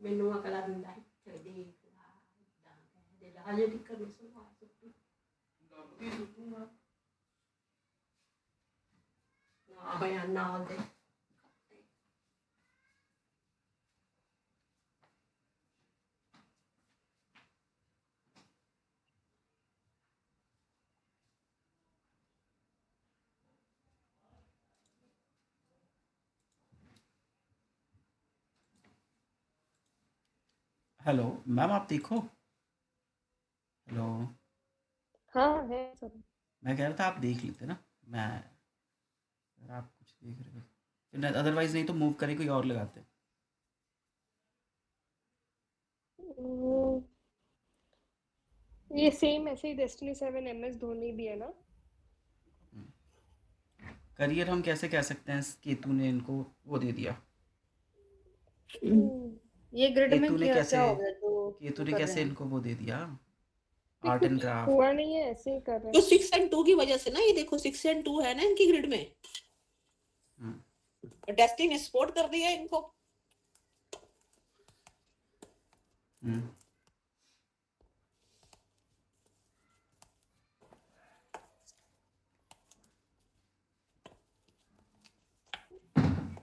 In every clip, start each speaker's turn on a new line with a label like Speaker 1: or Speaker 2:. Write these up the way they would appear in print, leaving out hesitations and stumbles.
Speaker 1: ਮੈਨੂੰ ਅਗਲਾ ਦਿੰਦਾ ਸੀ ਤੇ ਦੇਖ ਲਾ ਇਦਾਂ ਦੇ ਲਾ ਹਜੇ ਤੱਕ ਨਹੀਂ ਸੁਣਾ ਸੁੱਟੀ ਲੱਭ ਕੇ ਸੁੱਟੂਗਾ ਨਾ ਬਿਆਨ ਨਾਲ ਦੇ
Speaker 2: हेलो मैम, आप देखो। हेलो।
Speaker 3: हाँ है सब।
Speaker 2: मैं कह रहा था आप देख लेते ना। मैं अगर आप कुछ देख रहे हो अदरवाइज नहीं तो मूव करें, कोई और लगाते हैं।
Speaker 3: ये सेम ऐसे ही डेस्टिनी 7 MS धोनी भी है ना।
Speaker 2: करियर हम कैसे कह सकते हैं, केतु ने इनको वो दे दिया।
Speaker 4: ये ग्रिड में
Speaker 2: केतु ने
Speaker 4: क्या
Speaker 2: कैसे
Speaker 4: क्या हो गया जो
Speaker 2: केतु ने
Speaker 4: कर
Speaker 2: कैसे
Speaker 4: रहे हैं?
Speaker 2: इनको वो दे दिया,
Speaker 3: ये
Speaker 2: आर्ट एंड
Speaker 3: कुछ
Speaker 2: क्राफ्ट।
Speaker 3: हुआ नहीं है, ऐसे ही कर रहे
Speaker 5: तो
Speaker 3: हैं।
Speaker 5: 6 and 2 की वजह से ना, ये देखो 6 and 2 है ना इनकी ग्रिड में, डेस्टिनी ने सपोर्ट कर दिया इनको।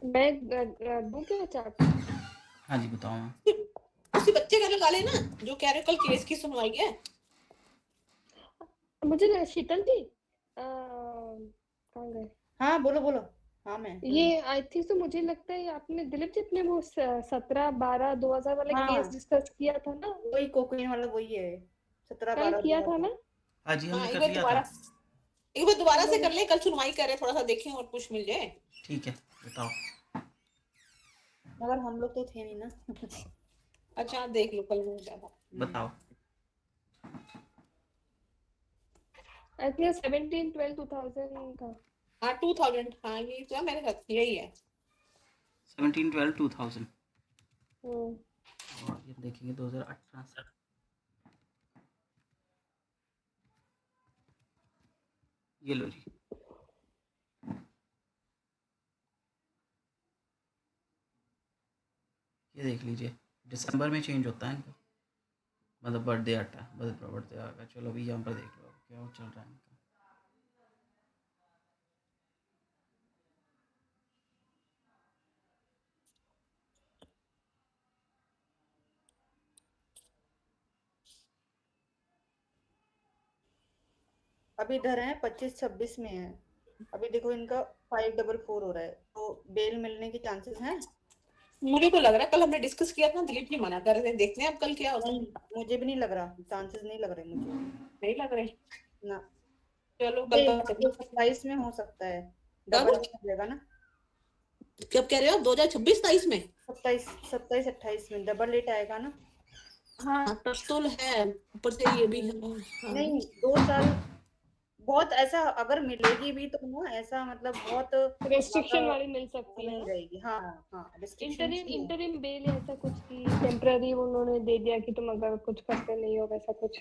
Speaker 3: मैं दूं क्या चाट?
Speaker 2: हाँ जी बताओ।
Speaker 5: उसी बच्चे का लगा लेना जो कह रहे कल केस की सुनवाई है।
Speaker 3: मुझे शीतल जी कहाँ गए?
Speaker 4: हाँ बोलो बोलो। हाँ मैं
Speaker 3: ये आई थिंक तो मुझे लगता है आपने दिलीप जी अपने वो 17-12-2000 वाले
Speaker 4: हाँ।
Speaker 3: केस डिस्कस किया था ना,
Speaker 4: वही कोकीन वाला वही है 17
Speaker 3: कल
Speaker 4: 12
Speaker 3: किया था ना।
Speaker 2: हाँ जी हमने
Speaker 5: हाँ,
Speaker 2: कर लिया था।
Speaker 5: एक बार दोबारा से कर ले, कल सुनवाई करे, थोड़ा सा देखें और कुछ मिल जाए।
Speaker 2: ठीक है बताओ।
Speaker 4: मगर हम लोग तो थे नहीं ना।
Speaker 5: अच्छा देख लो कल हो जाएगा।
Speaker 2: बताओ।
Speaker 3: आई थिंक 17-12-2000 का।
Speaker 5: हाँ 2000, हाँ ये तो मेरे साथ यही है।
Speaker 2: 17-12-2000
Speaker 3: हम्म।
Speaker 2: और ये देखेंगे 2018 से। ये लो जी। ये देख लीजिए, दिसंबर में चेंज होता है इनका, मतलब बर्थडे आता है, बर्थडे आ गया। चलो अभी यहाँ पर देख लो क्या चल रहा है इनका।
Speaker 4: अभी इधर है 25-26 में है। अभी देखो इनका 544 हो रहा है, तो बेल मिलने के चांसेस हैं।
Speaker 5: मुझे तो लग रहा है कल हमने डिस्कस किया था, दिलीप जी मना कर रहे थे, देखते हैं अब कल क्या होता है।
Speaker 4: मुझे भी नहीं लग रहा, चांसेस नहीं लग रहे मुझे।
Speaker 5: नहीं लग रहे
Speaker 4: ना
Speaker 5: चलो कल पता चलेगा।
Speaker 4: 27 में हो सकता है, डबल हो जाएगा ना।
Speaker 5: कब कह रहे हो 2026-27 में?
Speaker 4: 27-28 में डबल रेट आएगा ना।
Speaker 5: हाँ तब तो है, ऊपर से ये भी है। हाँ।
Speaker 4: नहीं 2 साल बहुत ऐसा अगर मिलेगी भी तो ना, ऐसा मतलब बहुत
Speaker 3: रेस्ट्रिक्शन वाली मिल सकती है
Speaker 4: मिल
Speaker 3: ना।
Speaker 4: जाएगी। हाँ हाँ रिस्ट्रिक्शन
Speaker 3: इंटरिम बेल ऐसा कुछ की टेम्पररी उन्होंने दे दिया कि तुम अगर कुछ करते नहीं हो वैसा कुछ।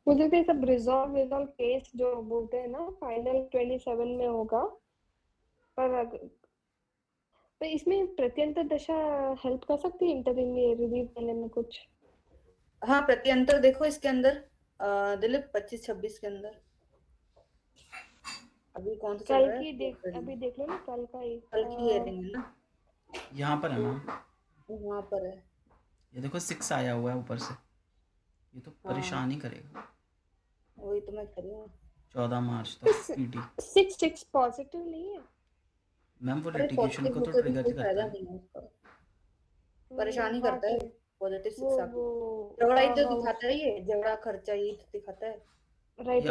Speaker 3: मुझे तो सब रिजॉल्व केस जो बोलते हैं ना फाइनल 27 में होगा, पर इसमें प्रत्यंतर दशा हेल्प कर सकती है इंटरिम में रिलीव करने में कुछ?
Speaker 4: हाँ प्रत्यंतर देखो इसके अंदर दिलीप 25-26 के अंदर अभी कौन सा चल रहा है?
Speaker 3: अभी देख लो ना कल का ही।
Speaker 4: कल की हियरिंग है ना,
Speaker 2: यहाँ पर है मैम,
Speaker 4: वहाँ पर है।
Speaker 2: ये देखो 6 आया हुआ है ऊपर से, ये तो परेशान ही करेगा।
Speaker 4: वही तो मैं कह रही हूँ
Speaker 2: 14 मार्च तक पीटी।
Speaker 3: 6 पॉजिटिव नहीं है
Speaker 2: मैम, वो लिटिगेशन को तो ट्रिगर ही करता है।
Speaker 4: परेशानी करता है पॉजिटिव 6 आके।
Speaker 3: वो
Speaker 4: झगड़ा ही तो दिखाता है, ये झगड़ा खर्चा ही तो दिखाता है।
Speaker 3: राइट।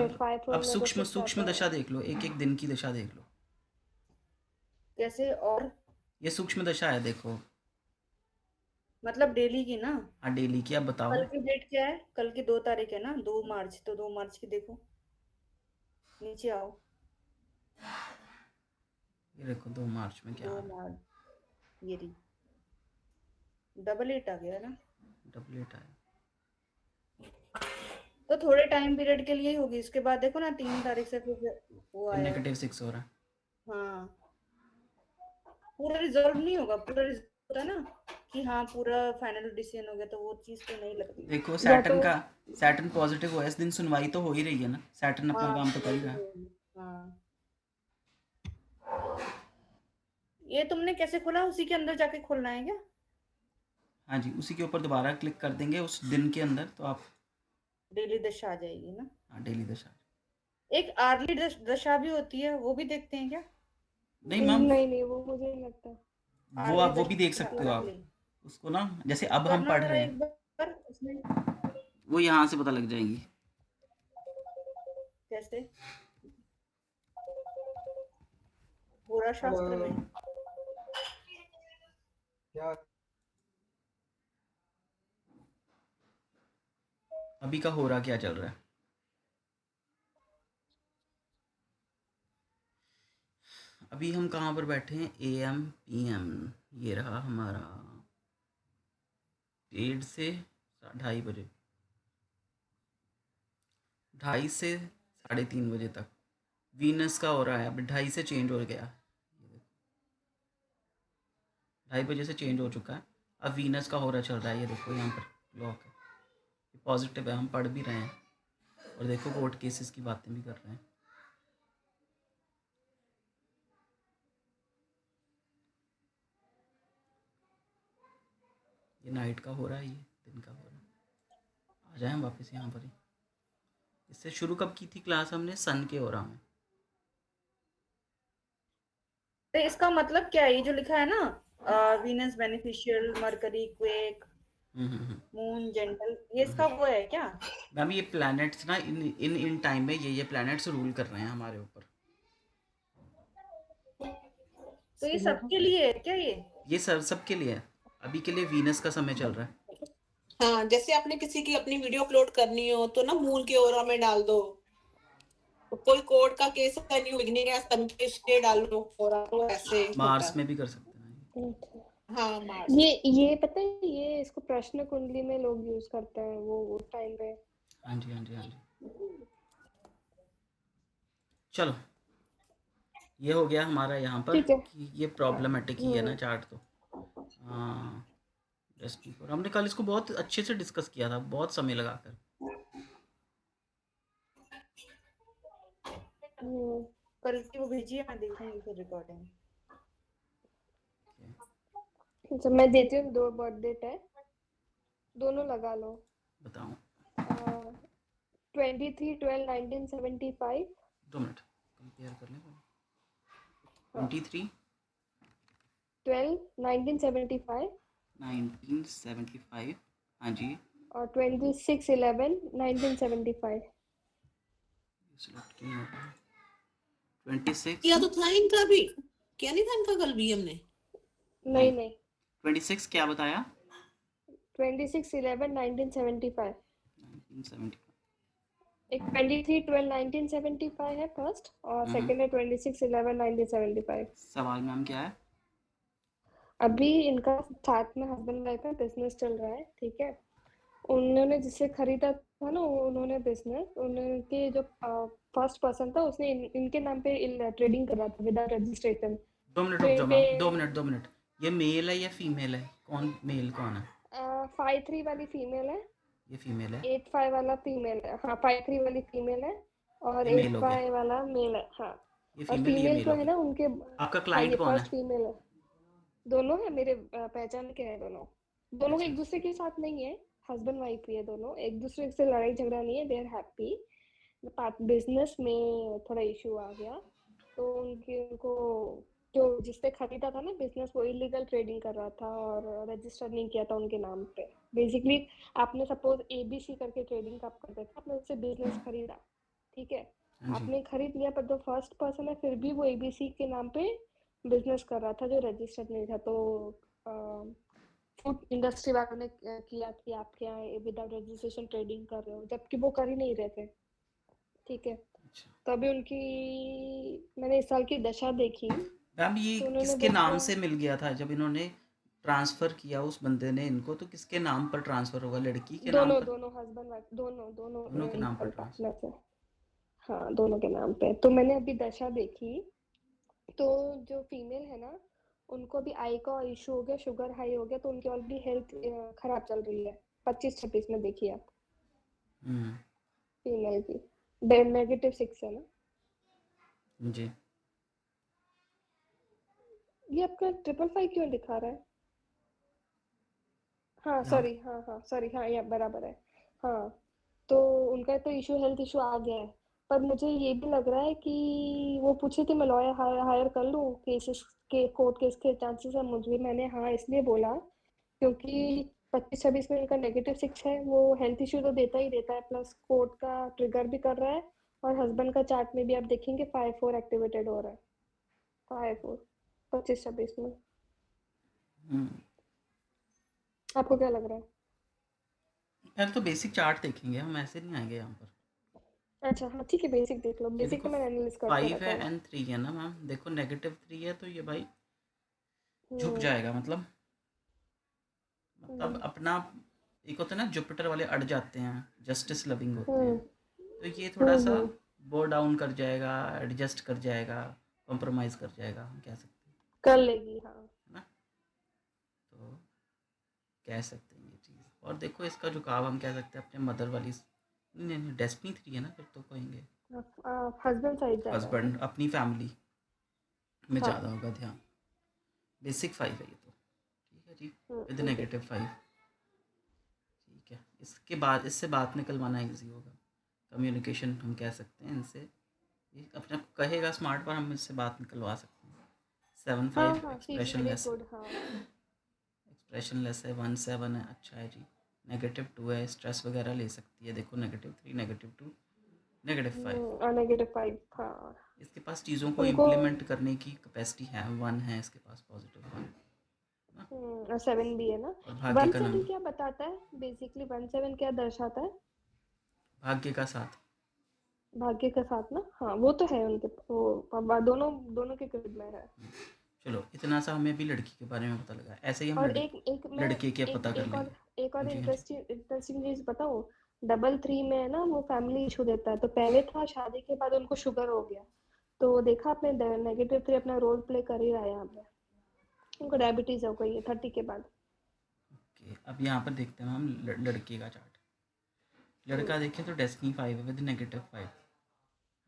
Speaker 2: अब सूक्ष्म दशा देख लो, एक दिन की दशा देख लो
Speaker 4: कैसे। और
Speaker 2: ये सूक्ष्म दशा है देखो,
Speaker 4: मतलब डेली की ना।
Speaker 2: हाँ डेली की। अब बताओ
Speaker 4: कल की डेट क्या है? कल की 2 तारीख है ना, 2 मार्च। तो 2 मार्च की देखो, नीचे आओ।
Speaker 2: ये देखो 2 मार्च में क्या
Speaker 4: 2 मार्च ये रही डबल 8 आ गया ना।
Speaker 2: डबल 8 आया।
Speaker 4: तो थोड़े टाइम पीरियड के लिए ही होगी, इसके बाद देखो ना 3 तारीख से फिर वो आया।
Speaker 2: -6 हो रहा है।
Speaker 4: हाँ, पूरा रिजॉल्व नहीं होगा, पूरा रिजॉल्व होता है ना कि हाँ पूरा फाइनल डिसीजन हो गया, तो वो चीज तो नहीं लगती।
Speaker 2: देखो
Speaker 3: या तो
Speaker 2: सैटर्न पॉजिटिव हुआ है, इस दिन सुनवाई तो हो ही रही है ना, सैटर्न अपना
Speaker 4: हाँ
Speaker 2: काम तो कर ही रहा है।
Speaker 4: हाँ, ये तुमने कैसे खोला? उसी के अंदर जाके खोलना है क्या?
Speaker 2: हाँ जी, उसी के ऊपर दोबारा क्लिक कर देंगे उस दिन के अंदर, तो आप
Speaker 4: डेली दशा आ जाएगी ना।
Speaker 2: हाँ डेली दशा।
Speaker 4: एक आर्ली दशा भी होती है, वो भी देखते हैं क्या?
Speaker 2: नहीं मैम,
Speaker 3: नहीं नहीं, वो मुझे नहीं लगता।
Speaker 2: वो
Speaker 4: आर्ली
Speaker 2: आप वो भी देख
Speaker 4: दशा
Speaker 2: सकते हो आप
Speaker 4: अर्ली
Speaker 2: उसको ना, जैसे अब हम
Speaker 4: करना
Speaker 2: पढ़
Speaker 4: जरा
Speaker 2: रहे
Speaker 4: एक
Speaker 2: हैं,
Speaker 4: बार उसमें।
Speaker 2: वो यहाँ से पता लग जाएंगी।
Speaker 4: कैसे? पूरा शास्त्र में
Speaker 2: अभी का हो रहा क्या चल रहा है। अभी हम कहाँ पर बैठे हैं, AM PM, ये रहा हमारा 1:30 से 2:30 बजे, 2:30 से 3:30 बजे तक वीनस का हो रहा है। अभी 2:30 से चेंज हो गया, 2:30 बजे से चेंज हो चुका है, अब वीनस का हो रहा चल रहा है। ये देखो यहाँ पर लॉक है, ये पॉजिटिव है, हम पढ़ भी रहे हैं और देखो कोर्ट केसेस की बातें भी कर रहे हैं। ये नाइट का हो रहा है, ये दिन का हो रहा है। आ जाए हम वापस यहाँ पर ही। इससे शुरू कब की थी क्लास हमने, सन के हो रहा है।
Speaker 4: तो इसका मतलब क्या है? ये जो लिखा है ना, Venus beneficial, mercury quake, moon gentle, ये इसका वो है क्या?
Speaker 2: मैम ये प्लैनेट्स ना इन टाइम में ये प्लैनेट्स रूल कर रहे हैं हमारे ऊपर।
Speaker 4: तो ये सबके लिए है क्या?
Speaker 2: ये सबके लिए है, अभी के लिए वीनस का समय चल रहा है।
Speaker 5: हाँ, जैसे आपने किसी की अपनी वीडियो अपलोड करनी हो तो ना मून के ओरा में डाल दो, तो कोई कोर्ट का केस है, न्यू बिगनिंग है, सन के इसलिए डालो ओरा, तो ऐसे होता
Speaker 2: मार्स
Speaker 5: है।
Speaker 2: में भी कर सकते हैं।
Speaker 5: हाँ, मार्स।
Speaker 3: ये पता है, ये इसको प्रश्न कुंडली में लोग यूज करते हैं वो टाइम पे।
Speaker 2: हाँ जी हाँ जी हाँ जी। चलो ये हो गया हमारा यहाँ पर
Speaker 3: ठीक है।
Speaker 2: कि ये प्रॉब्लमेटिक ही है ना चार्ट तो। हाँ और हमने कल इसको बहुत अच्छे से डिस्कस किया था, बहुत समय लगाकर।
Speaker 4: कल की वो भेजिए, मैं देखूंगी फिर रिकॉर्डिंग।
Speaker 3: अच्छा, मैं देती हूँ 2 बर्थ डेट है, दोनों लगा लो।
Speaker 2: बताओ
Speaker 3: 23/12/1975।
Speaker 2: 2 मिनट कंपेयर कर लें। 23
Speaker 3: 12/1975
Speaker 2: 1975, हाँ जी,
Speaker 3: और 26/11/1975।
Speaker 2: सिलेक्ट क्यों नहीं हो रहा है? 26
Speaker 5: किया तो था इनका भी, क्या नहीं था इनका कल भी हमने?
Speaker 3: नहीं
Speaker 2: 26 क्या बताया?
Speaker 3: 26/11/1975।
Speaker 2: 1975।
Speaker 3: एक 23/12/1975 है फर्स्ट, और सेकंड है 26/11/1975।
Speaker 2: सवाल मैम क्या है?
Speaker 3: अभी इनका साथ में हस्बैंड वाइफ है, बिजनेस चल रहा है, ठीक है। उन्होंने जिससे खरीदा था ना, उन्होंने बिजनेस, उनके जो फर्स्ट पर्सन था उसने इनके नाम पे ट्रेडिंग कर रहा था विदाउट रजिस्ट्रेशन।
Speaker 2: 2 मिनट
Speaker 3: तो
Speaker 2: रुक
Speaker 3: इन
Speaker 2: जाओ
Speaker 3: पे
Speaker 2: मैम, 2 मिनट। ये मेल है या फीमेल है? कौन मेल कौन है?
Speaker 3: 53 वाली फीमेल है,
Speaker 2: ये फीमेल है,
Speaker 3: 85 वाला फीमेल है। हाँ, 53 वाली फीमेल है और
Speaker 2: ये मेल हो गया।
Speaker 3: 85 वाला मेल है। हाँ,
Speaker 2: ये
Speaker 3: और
Speaker 2: फीमेल, ये
Speaker 3: फीमेल
Speaker 2: मेल
Speaker 3: जो
Speaker 2: हो
Speaker 3: है
Speaker 2: गया।
Speaker 3: ना उनके,
Speaker 2: आपका
Speaker 3: हाँ
Speaker 2: क्लाइंट
Speaker 3: ये
Speaker 2: कौन
Speaker 3: फर्स्ट
Speaker 2: है?
Speaker 3: फीमेल है। दोनों है मेरे पहचान के हैं दोनों। दोनों
Speaker 2: अच्छा
Speaker 3: एक दूसरे के साथ नहीं है, हस्बैंड वाइफ ही है दोनों, एक दूसरे से लड़ाई झगड़ा नहीं है, दे आर हैप्पी। बिजनेस में थोड़ा इशू आ गया, तो उनको जो जिसने खरीदा था ना बिजनेस, वो इलीगल ट्रेडिंग कर रहा था और रजिस्टर नहीं किया था उनके नाम पे। बेसिकली आपने सपोज ABC करके ट्रेडिंग का आप करते थे, आपने उससे बिजनेस खरीदा, ठीक है।
Speaker 2: हाँ जी,
Speaker 3: आपने खरीद लिया, पर जो फर्स्ट पर्सन है फिर भी वो ABC के नाम पे बिजनेस कर रहा था जो रजिस्टर्ड नहीं था। तो फूड इंडस्ट्री वालों ने किया कि आप क्या विदाउट रजिस्ट्रेशन ट्रेडिंग कर रहे हो, जबकि वो कर ही नहीं रहे थे, ठीक है।
Speaker 2: अच्छा
Speaker 3: तभी उनकी, मैंने इस साल की दशा देखी,
Speaker 2: मैम ये
Speaker 3: तो उन्होंने
Speaker 2: किसके नाम
Speaker 3: बोला
Speaker 2: से मिल गया था जब इन्होंने ट्रांसफ़र किया उस बंदे ने इनको, तो किसके नाम पर ट्रांसफ़र होगा? लड़की के नाम
Speaker 3: दोनों
Speaker 2: पर?
Speaker 3: दोनों हस्बैंड वाइफ दोनों दोनों
Speaker 2: दोनों के नाम पर
Speaker 3: इक्वल
Speaker 2: ट्रांसफ़र।
Speaker 3: पार्टनर्स है। हाँ दोनों के नाम पे। तो मैंने अभी दशा देखी, तो जो फीमेल है ना, उनको भी आई का इशू हो गया, शुगर हाई हो गया, तो उनकी ऑलरेडी हेल्थ खराब चल रही है। 25-26 में देखिए आप
Speaker 2: हम्म,
Speaker 3: फीमेल की -6 है ना।
Speaker 2: जी।
Speaker 3: ये आपका 555 क्यों दिखा रहा है? हाँ
Speaker 2: यहाँ
Speaker 3: सॉरी, हाँ सॉरी, हाँ ये बराबर है। हाँ तो उनका तो इशू, हेल्थ इशू आ गया है। पर मुझे ये भी लग रहा है कि वो पूछे थे मैं लॉयर हायर कर लूँ, केसेस के कोर्ट केस के चांसेस है मुझे। मैंने हाँ इसलिए बोला क्योंकि 25-26 में उनका -6 है, वो हेल्थ इशू तो देता ही देता है, प्लस कोर्ट का ट्रिगर भी कर रहा है। और हस्बैंड का चार्ट में भी आप देखेंगे 5-4 एक्टिवेटेड हो रहा है, 5-4 25-26 में।
Speaker 2: हम्म,
Speaker 3: आपको क्या लग रहा है?
Speaker 2: पहले तो बेसिक चार्ट देखेंगे हम, ऐसे नहीं आएंगे यहाँ पर।
Speaker 3: अच्छा हाँ ठीक है, बेसिक देख लो,
Speaker 2: ये
Speaker 3: बेसिक
Speaker 2: देखो
Speaker 3: तो मैंने एनालिसिस करते
Speaker 2: 5
Speaker 3: रहता
Speaker 2: है
Speaker 3: हूँ।
Speaker 2: एंड 3 है ना मैम, देखो -3 है तो ये भाई झुक
Speaker 3: हम्म
Speaker 2: जाएगा, मतलब
Speaker 3: हम्म
Speaker 2: अपना, एक होता है ना जुपिटर वाले अड़ जाते हैं, जस्टिस लविंग होते
Speaker 3: हम्म
Speaker 2: हैं, तो ये थोड़ा सा
Speaker 3: हम्म।
Speaker 2: बो डाउन कर जाएगा, एडजस्ट कर जाएगा, कॉम्प्रोमाइज़ कर जाएगा, हम कह सकते हैं,
Speaker 3: कर लेगी हाँ।
Speaker 2: है ना? तो कह सकते हैं ये चीज़। और देखो इसका झुकाव हम कह सकते हैं अपने मदर वाली, नहीं नहीं डेस्टिनी 3 है ना, फिर तो कहेंगे
Speaker 3: हस्बैंड साइड ज्यादा है।
Speaker 2: हस्बैंड, अपनी फैमिली में
Speaker 3: हाँ
Speaker 2: ज़्यादा होगा ध्यान। बेसिक 5 है ये तो, ठीक है जी, विद
Speaker 3: ओके।
Speaker 2: -5। ठीक है, इसके बाद इससे बात निकलवाना ईजी होगा, कम्युनिकेशन हम कह सकते हैं इनसे, ये अपने आप को कहेगा स्मार्ट, पर हम इससे बात निकलवा सकते हैं। 7-5
Speaker 3: हाँ she is
Speaker 2: expression
Speaker 3: very
Speaker 2: less है,
Speaker 3: गुड हाँ।
Speaker 2: एक्सप्रेशन लेस है। 1-7 है, अच्छा है जी। -2 है, स्ट्रेस वगैरह ले सकती है, देखो -3, -2, -5।
Speaker 3: और -5 हाँ।
Speaker 2: इसके पास चीज़ों को
Speaker 3: उनको
Speaker 2: इम्प्लीमेंट करने की कैपेसिटी है, 1 है इसके पास, +1 ना।
Speaker 3: और 7 भी है ना।
Speaker 2: और भाग्य का
Speaker 3: 17
Speaker 2: नाम,
Speaker 3: क्या बताता है बेसिकली? 17 क्या दर्शाता है?
Speaker 2: भाग्य का साथ।
Speaker 3: भाग्य के साथ ना, हाँ वो तो है उनके, वो दोनों दोनों के ग्रिड में है।
Speaker 2: चलो इतना सा हमें भी लड़की के बारे में पता लगा, ऐसे ही हम
Speaker 3: और एक एक मैं
Speaker 2: लड़के के
Speaker 3: एक
Speaker 2: पता कर
Speaker 3: एक और
Speaker 2: लेंगे।
Speaker 3: एक और
Speaker 2: हाँ जी, हाँ जी।
Speaker 3: इंटरेस्टिंग चीज बताऊं। 3 में है ना, वो फैमिली इशू देता है। तो पहले था, शादी के बाद उनको शुगर हो गया। तो देखा आपने, -3 अपना रोल प्ले कर ही रहा है यहाँ पे। उनको डायबिटीज हो गई है 30 के बाद।
Speaker 2: ओके, अब यहाँ पर देखते हैं हम लड़के का चार्ट।
Speaker 3: हम्म
Speaker 2: लड़का देखें तो डेस्टिनी 5 है विद -5, है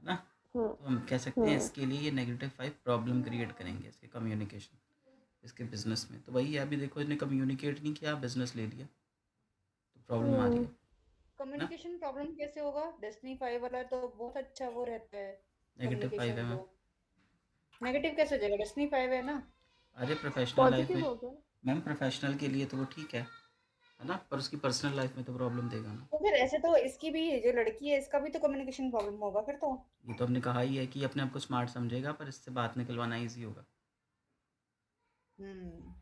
Speaker 2: ना।
Speaker 3: हम्म
Speaker 2: तो हम कह सकते हैं
Speaker 3: हम्म
Speaker 2: इसके लिए ये -5 प्रॉब्लम क्रिएट करेंगे इसके कम्युनिकेशन, इसके बिजनेस में। तो वही है, अभी देखो इसने कम्युनिकेट नहीं किया, बिजनेस ले लिया, तो प्रॉब्लम आ रही
Speaker 3: हम्म।
Speaker 2: है ना।
Speaker 4: कम्युनिकेशन प्रॉब्लम कैसे होगा? डेस्टिनी 5 वाला तो बहुत अच्छा वो रहता है
Speaker 2: -5 है
Speaker 4: कम्युनिकेशन
Speaker 2: मैम।
Speaker 4: तो। नेगेटिव कैसे हो जाएगा? डेस्टिनी 5 है ना।
Speaker 2: अरे प्रोफेशनल लाइफ
Speaker 3: पॉजिटिव
Speaker 2: में
Speaker 3: हो गया।
Speaker 2: मैम, प्रोफेशनल के लिए तो वो ठीक है ना, पर उसकी पर्सनल लाइफ में तो प्रॉब्लम देगा ना।
Speaker 4: तो फिर ऐसे तो इसकी भी, जो लड़की है इसका भी तो कम्युनिकेशन प्रॉब्लम होगा फिर तो।
Speaker 2: ये तो हमने कहा ही है कि अपने आप को स्मार्ट समझेगा, पर इससे बात निकलवाना ईजी होगा।
Speaker 4: हम्म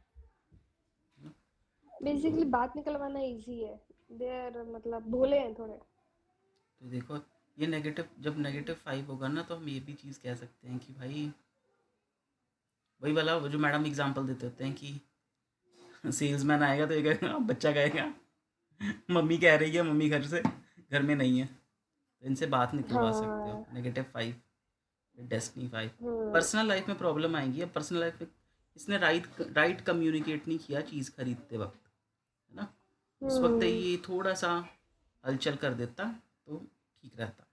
Speaker 3: बेसिकली बात निकलवाना इजी है। देर मतलब भोले हैं थोड़े।
Speaker 2: तो देखो, ये नेगेटिव, जब -5 होगा ना, तो हम ये भी चीज़ कह सकते हैं कि भाई, वही वाला वो जो मैडम एग्जांपल देते होते हैं कि सेल्समैन आएगा तो ये कहेगा, बच्चा कहेगा मम्मी कह रही है, मम्मी घर में नहीं है, तो इनसे बात निकलवा सकते हो।
Speaker 3: हाँ
Speaker 2: -5, डेस्टिनी 5।
Speaker 3: हम्म
Speaker 2: पर्सनल लाइफ में प्रॉब्लम आएगी। अब पर्सनल लाइफ में इसने राइट कम्युनिकेट नहीं किया चीज़ खरीदते वक्त, है ना। उस वक्त
Speaker 3: हम्म।
Speaker 2: ये थोड़ा सा हलचल कर देता तो ठीक रहता।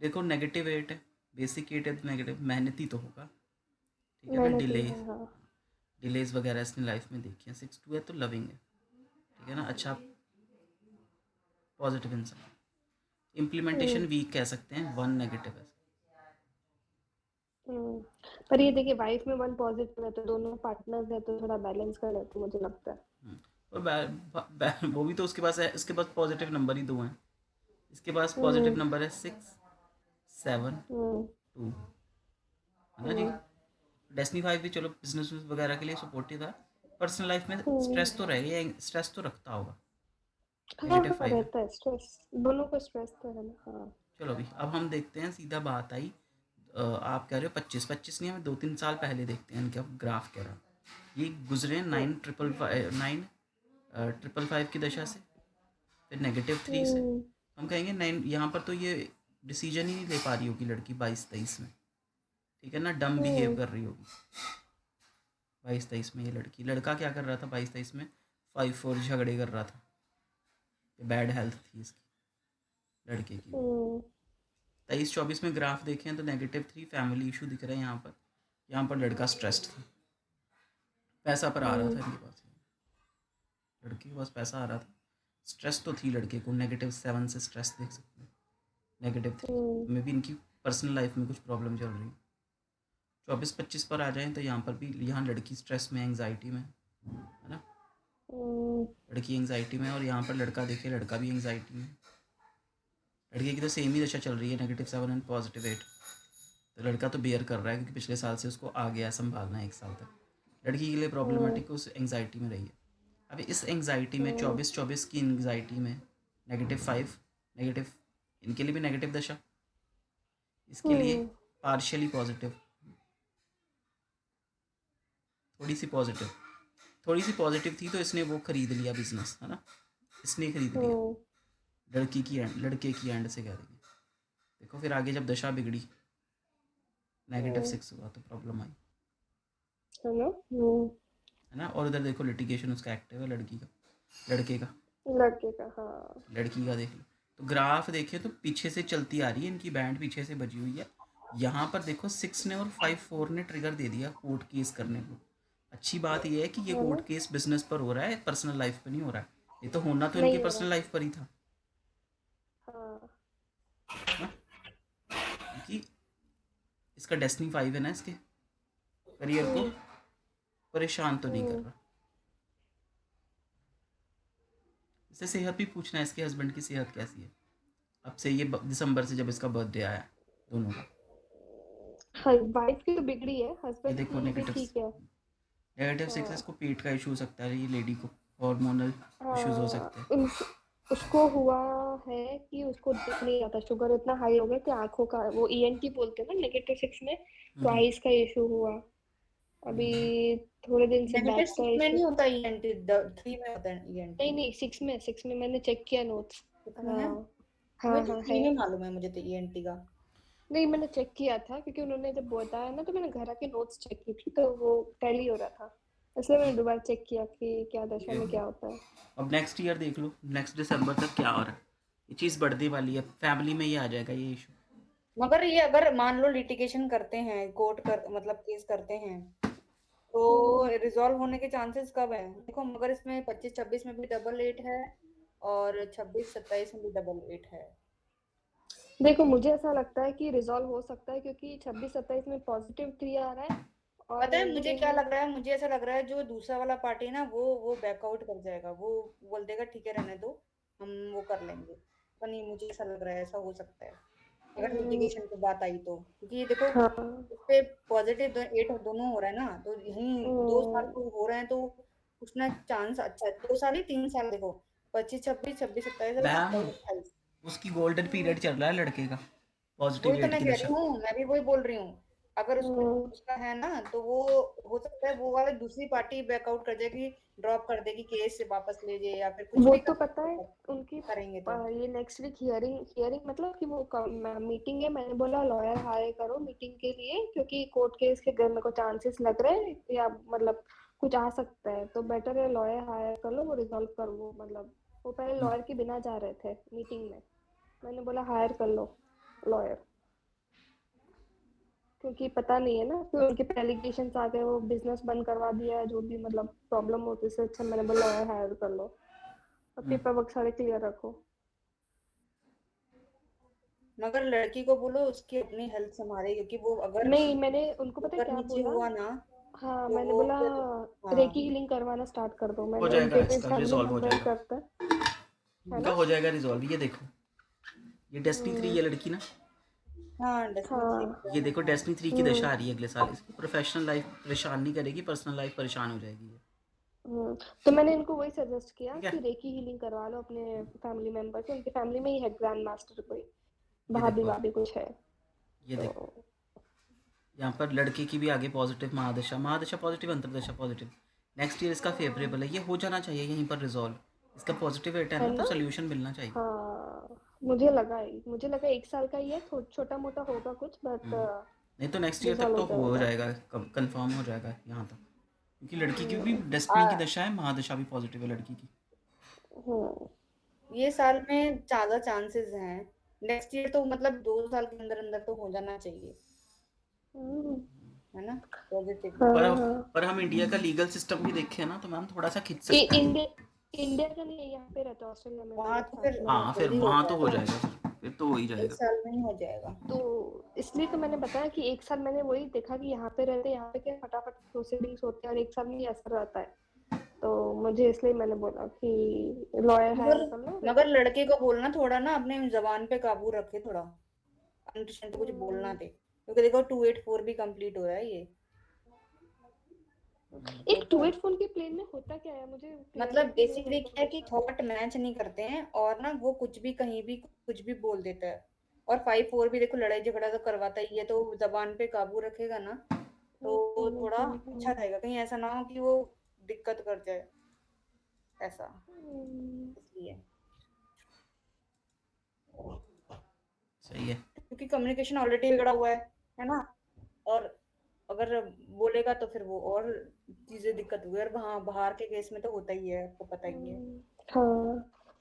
Speaker 2: देखो -8 है, बेसिक 8 है तो नेगेटिव, मेहनती तो होगा, ठीक है ना।
Speaker 3: मेहनती है हाँ।
Speaker 2: डिलेज वगैरह इसने लाइफ में देखी है। 6-2 है तो लविंग है, ठीक है ना, अच्छा पॉजिटिव इंसान।
Speaker 3: हम्म
Speaker 2: इम्प्लीमेंटेशन वीक कह सकते हैं, 1 नेगेटिव है।
Speaker 3: हम्म। पर ये देखिए, वाइफ में 1 पॉजिटिव है, तो दोनों पार्टनर्स है तो थोड़ा बैलेंस कर लेते मुझे लगता है।
Speaker 2: और वो भी तो उसके पास है, इसके पास पॉजिटिव नंबर ही 2 हैं। इसके पास पॉजिटिव
Speaker 3: हम्म
Speaker 2: नंबर है 6, 7,
Speaker 3: हम्म
Speaker 2: 2, है ना जी।
Speaker 3: हम्म
Speaker 2: डेस्टिनी 5 भी चलो बिजनेस वगैरह के लिए सपोर्टिव है। पर्सनल लाइफ में
Speaker 3: हम्म।
Speaker 2: स्ट्रेस तो रहेगा, स्ट्रेस तो रखता होगा।
Speaker 3: हाँ
Speaker 2: -5 है।
Speaker 3: रहता है स्ट्रेस, दोनों को स्ट्रेस तो है ना हाँ।
Speaker 2: चलो अभी अब हम देखते हैं, सीधा बात आई। आप कह रहे हो 25 नहीं, हमें 2-3 साल पहले देखते हैं इनका ग्राफ क्या रहा। ये गुजरे 9,555 की दशा से, फिर -3 से। हम कहेंगे 9, यहाँ पर तो ये डिसीजन ही नहीं ले पा रही होगी लड़की 22-23 में, ठीक है ना, डम बिहेव कर रही होगी 22-23 में ये लड़की। लड़का क्या कर रहा था 22-23 में? 5-4 झगड़े कर रहा था, बैड हेल्थ थी इसकी लड़के की। 23-24 में ग्राफ देखें तो -3 फैमिली इशू दिख रहा है यहाँ पर लड़का स्ट्रेस्ड था, पैसा पर आ रहा था इनके पास, लड़के के पास पैसा आ रहा था, स्ट्रेस तो थी लड़के को, -7 से स्ट्रेस देख सकते हैं, -3 में भी इनकी पर्सनल लाइफ में कुछ प्रॉब्लम चल रही है। 24-25 पर आ जाएं तो यहाँ पर भी, यहाँ लड़की स्ट्रेस में, एंग्जाइटी में है ना, लड़की एंग्जाइटी में, और यहाँ पर लड़का देखे, लड़का भी एंग्जाइटी में। लड़के की तो सेम ही दशा चल रही है, -7 एंड +8, तो लड़का तो बेयर कर रहा है क्योंकि पिछले साल से उसको आ गया संभालना 1 साल तक। लड़की के लिए प्रॉब्लमेटिक उस एंग्जाइटी में रही है। अब इस एंग्जाइटी में 24-24 की एंग्जाइटी में -5 नेगेटिव, इनके लिए भी नेगेटिव दशा, इसके लिए पार्शियली पॉजिटिव, थोड़ी सी पॉजिटिव थी, तो इसने वो खरीद लिया बिजनेस, है ना, इसने खरीद लिया लड़के की एंड से कह देंगे। देखो फिर आगे जब दशा बिगड़ी, -6 हुआ तो प्रॉब्लम आई, है ना। और उधर देखो लिटिगेशन उसका एक्टिव है, लड़के का
Speaker 3: हाँ।
Speaker 2: लड़की का देख लो, तो ग्राफ देखे तो पीछे से चलती आ रही है, इनकी बैंड पीछे से बजी हुई है। यहाँ पर देखो 6 ने और 5-4 ने ट्रिगर दे दिया कोर्ट केस करने को। अच्छी बात यह है कि ये कोर्ट केस बिजनेस पर हो रहा है, पर्सनल लाइफ पर नहीं हो रहा है। ये तो होना तो इनकी पर्सनल लाइफ पर ही था, क्योंकि इसका डेस्टिनी 5 है ना, इसके करियर को परेशान तो नहीं कर रहा। इससे सेहत भी पूछना है, इसके हस्बैंड की सेहत कैसी है अब से, ये दिसंबर से जब इसका बर्थडे आया दोनों का।
Speaker 3: वाइफ की तो बिगड़ी है, हस्बैंड
Speaker 2: देखो
Speaker 3: की ठीक है।
Speaker 2: -6 इसको पेट का इशू हो सकता है, ये लेडी को हार्मोनल इश्यूज हो सकते हैं।
Speaker 3: उसको हुआ है कि उसको दिख नहीं रहा था, शुगर इतना हाई हो गया कि आंखों का, वो ENT बोलते हैं ना -6 में, तो आईज का इशू हुआ। अभी थोड़े दिन से बैक का
Speaker 4: में नहीं होता, ENT 3 में होता है ENT।
Speaker 3: नहीं 6 में मैंने चेक किया नोट्स।
Speaker 4: हाँ, 3 में मालूम है मुझे तो ENT का।
Speaker 3: नहीं, मैंने चेक किया था क्योंकि उन्होंने जब बताया ना, तो मैंने घर आके नोट्स चेक की थी, तो वो टैली हो रहा था, इसलिए मैंने दोबारा चेक किया कि क्या दशा में क्या होता है।
Speaker 2: अब नेक्स्ट ईयर देख लो, नेक्स्ट दिसंबर तक क्या हो रहा है, ये चीज़ बढ़ने वाली है, फैमिली में ये आ जाएगा ये इशू।
Speaker 4: मगर ये अगर मान लो लिटिगेशन करते हैं, कोर्ट कर मतलब केस करते हैं, तो रिजॉल्व होने के चांसेस कब है? देखो, मगर इसमें 25-26 में भी 8 है और 26-27 में भी 8 है।
Speaker 3: देखो, मुझे ऐसा लगता है कि रिजॉल्व हो सकता है क्योंकि 26-27 में +3 आ रहा है। और
Speaker 4: पता है मुझे क्या लग रहा है? मुझे ऐसा लग रहा है जो दूसरा वाला पार्टी है ना, वो बैकआउट कर जाएगा, वो बोल देगा ठीक है रहने दो, हम वो कर लेंगे। पर नहीं, मुझे ऐसा लग रहा है ऐसा हो सकता है अगर लिटिगेशन की बात आई तो, क्योंकि देखो इस पे +8 दोनों हो रहा है ना, तो यही 2 साल को हो रहे हैं, तो कुछ ना चांस अच्छा है, 2 साल ही 3 साल, देखो 25-26, 26-27,
Speaker 2: उसकी गोल्डन पीरियड चल रहा है लड़के का, पॉजिटिव
Speaker 4: वही तो
Speaker 2: रेट
Speaker 4: मैं
Speaker 2: की
Speaker 4: कह
Speaker 2: दशा।
Speaker 4: रही हूँ, मैं भी वही बोल रही हूँ। अगर उसका है ना, तो वो हो सकता है वो वाला दूसरी पार्टी बैकआउट कर जाएगी, ड्रॉप कर देगी, केस से वापस ले जाए या फिर कुछ
Speaker 3: वो
Speaker 4: भी
Speaker 3: तो पता है उनकी
Speaker 4: करेंगे तो।
Speaker 3: ये नेक्स्ट वीक हियरिंग मतलब कि वो मीटिंग है। मैंने बोला लॉयर हायर करो मीटिंग के लिए, क्योंकि कोर्ट केस के घर में को चांसेस लग रहे हैं या मतलब कुछ आ सकता है, तो बेटर है लॉयर हायर कर लो, वो रिजॉल्व कर वो। मतलब वो पहले लॉयर के बिना जा रहे थे मीटिंग में, मैंने बोला हायर कर लो लॉयर, क्योंकि पता नहीं है ना, फिर उनके एलिगेशंस आ गए, वो बिजनेस बंद करवा दिया, जो भी मतलब प्रॉब्लम होती है। अच्छा मैंने बोला लॉयर हायर कर लो और पेपर वर्क सारे क्लियर रखो।
Speaker 4: मगर लड़की को बोलो उसकी अपनी हेल्थ संभाले, क्योंकि वो अगर
Speaker 3: नहीं, मैंने उनको पता क्या
Speaker 4: नीचे
Speaker 3: बोला,
Speaker 4: हुआ ना,
Speaker 3: हाँ
Speaker 4: तो
Speaker 3: मैंने
Speaker 4: वो
Speaker 3: बोला
Speaker 4: फिर
Speaker 3: रेकी हीलिंग करवाना स्टार्ट कर दो।
Speaker 2: हो
Speaker 3: मैंने
Speaker 2: जाएगा,
Speaker 3: उनके
Speaker 2: इसका
Speaker 3: फैमिली
Speaker 2: रिजॉल्व हो
Speaker 3: मेंबर
Speaker 2: जाएगा,
Speaker 3: करता है
Speaker 2: इनका
Speaker 3: ना।
Speaker 2: हो जाएगा रिजॉल्व। ये देखो, ये डेस्टिनी 3 ये लड़की ना,
Speaker 4: हाँ,
Speaker 2: ये देखो डेस्टिनी 3 की दशा आ रही है अगले साल। इसकी प्रोफेशनल लाइफ परेशान नहीं करेगी, पर्सनल लाइफ परेशान हो जाएगी ये।
Speaker 3: तो मैंने इनको वही सजेस्ट किया
Speaker 2: ठीक है,
Speaker 3: कि रेकी हीलिंग करवा लो अपने फैमिली मेंबर से, उनकी फैमिली में ही है ग्रैंड मास्टर कोई,
Speaker 2: ये
Speaker 3: भाभी
Speaker 2: देखो,
Speaker 3: भाभी कुछ है
Speaker 2: ये
Speaker 3: तो।
Speaker 2: देखो, यहाँ पर लड़के की भी आगे पॉजिटिव महादशा पॉजिटिव, अंतरदशा पॉजिटिव, नेक्स्ट ईयर इसका फेवरेबल है, ये हो जाना चाहिए यहीं पर रिजॉल्व, इसका पॉजिटिव रेट है
Speaker 3: है
Speaker 2: ना, तो
Speaker 3: ना?
Speaker 2: सोल्यूशन मिलना चाहिए।
Speaker 3: हाँ, मुझे लगा 1 साल का ही है, छोटा मोटा होगा कुछ, बट
Speaker 2: नहीं तो नेक्स्ट ईयर तक
Speaker 3: रिजॉल्व
Speaker 2: तो
Speaker 3: हो
Speaker 2: हो
Speaker 3: जाएगा।
Speaker 2: जाएगा, कंफर्म हो जाएगा यहाँ तक, क्योंकि लड़की की भी
Speaker 4: आ,
Speaker 2: डेस्टिनी की दशा है, महादशा भी पॉजिटिव है लड़की की।
Speaker 3: हम्म,
Speaker 4: ये साल में ज्यादा चांसेस हैं, नेक्स्ट ईयर तो मतलब 2 साल के अंदर अंदर तो हो जाना चाहिए,
Speaker 3: हम्म,
Speaker 4: है ना, पॉजिटिव।
Speaker 2: पर
Speaker 3: हाँ।
Speaker 2: पर हम इंडिया का लीगल सिस्टम भी देखें ना, तो मैम थोड़ा सा खिंच
Speaker 3: ये
Speaker 2: सकता है।
Speaker 3: इंडिया का नहीं है, यहाँ पे रहता है, ऑस्ट्रेलिया में
Speaker 4: वहां
Speaker 3: मेरे
Speaker 4: तो
Speaker 3: साथ
Speaker 4: फिर
Speaker 3: में
Speaker 2: हाँ,
Speaker 3: रहता
Speaker 2: फिर
Speaker 3: है।
Speaker 4: जल्दी हो
Speaker 2: वहाँ तो हो
Speaker 4: जाएगा,
Speaker 2: जाएगा, फिर तो हो ही
Speaker 4: 1
Speaker 2: जाएगा।
Speaker 4: साल में ही हो जाएगा।
Speaker 3: तो इसलिए तो मैंने बताया कि 1 साल मैंने वही देखा कि यहाँ पे रहते, यहाँ पे क्या फटाफट प्रोसीडिंग्स होते हैं, और 1 साल में ही असर रहता है। तो मुझे इसलिए मैंने बोला कि लॉयर
Speaker 4: मगर
Speaker 3: हायर कर लो।
Speaker 4: मगर लड़के को बोलना थोड़ा ना अपने जबान पे काबू रखे, थोड़ा अंडरस्टैंड तो कुछ बोलना दे, क्योंकि देखो 284 भी कंप्लीट हो रहा है ये,
Speaker 3: एक
Speaker 4: होता है।
Speaker 3: 284 के प्लेन में होता क्या है, मुझे
Speaker 4: मतलब
Speaker 3: क्लियरिटी नहीं है
Speaker 4: बेसिकली क्या है कि
Speaker 3: इन्फॉर्मेशन।
Speaker 4: थॉट मैच नहीं करते हैं, और ना वो कुछ भी कहीं भी कुछ भी बोल देता है। और 5-4 भी देखो लड़ाई झगड़ा तो करवाता ही है, तो जबान पे काबू रखेगा ना तो थोड़ा अच्छा रहेगा, कहीं ऐसा ना हो कि वो दिक्कत कर जाए, ऐसा, इसलिए।
Speaker 2: सही है।
Speaker 4: क्योंकि कम्युनिकेशन ऑलरेडी बिगड़ा हुआ है ना, और अगर बोलेगा तो फिर वो और चीजें दिक्कत हुई, और वहाँ बाहर के केस में तो होता ही है, आपको पता ही है,
Speaker 3: हाँ,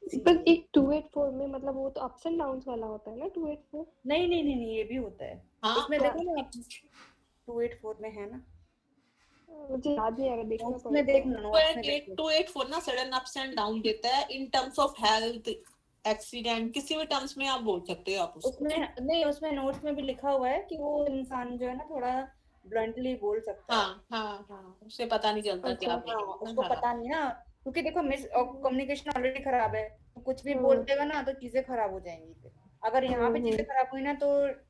Speaker 3: पर
Speaker 4: इसीलिए।
Speaker 3: एक 284 में मतलब वो तो अप्स एंड डाउन्स वाला होता है ना 284।
Speaker 4: नहीं नहीं नहीं नहीं, ये भी होता है
Speaker 5: हाँ,
Speaker 4: उसमें,
Speaker 3: क्या?
Speaker 4: देखो ना आप 284 में है ना,
Speaker 3: मुझे याद नहीं आ रहा, देखना
Speaker 4: नोट्स में
Speaker 3: पड़ेगा।
Speaker 4: देखना, नोट्स में देखो।
Speaker 5: 284 ना सडन अप्स एंड डाउन देता है in terms of health, accident, किसी भी टर्म्स में आप बोल सकते हो आप उसको।
Speaker 4: उसमें नहीं, उसमें नोट्स में भी लिखा हुआ है कि वो इंसान जो है ना थोड़ा ब्लंटली बोल सकता है।
Speaker 5: हाँ हाँ हाँ, उसे पता नहीं चलता क्या
Speaker 3: अच्छा।
Speaker 4: हाँ,
Speaker 5: बोलेगा।
Speaker 4: उसको
Speaker 5: हाँ
Speaker 4: पता नहीं ना, क्योंकि देखो मिस कम्युनिकेशन ऑलरेडी खराब है, तो कुछ भी बोल
Speaker 3: हम्म
Speaker 4: देगा ना तो चीजें खराब हो जाएंगी फिर। अगर यहाँ पे चीजें
Speaker 3: हम्म
Speaker 4: खराब हुई ना तो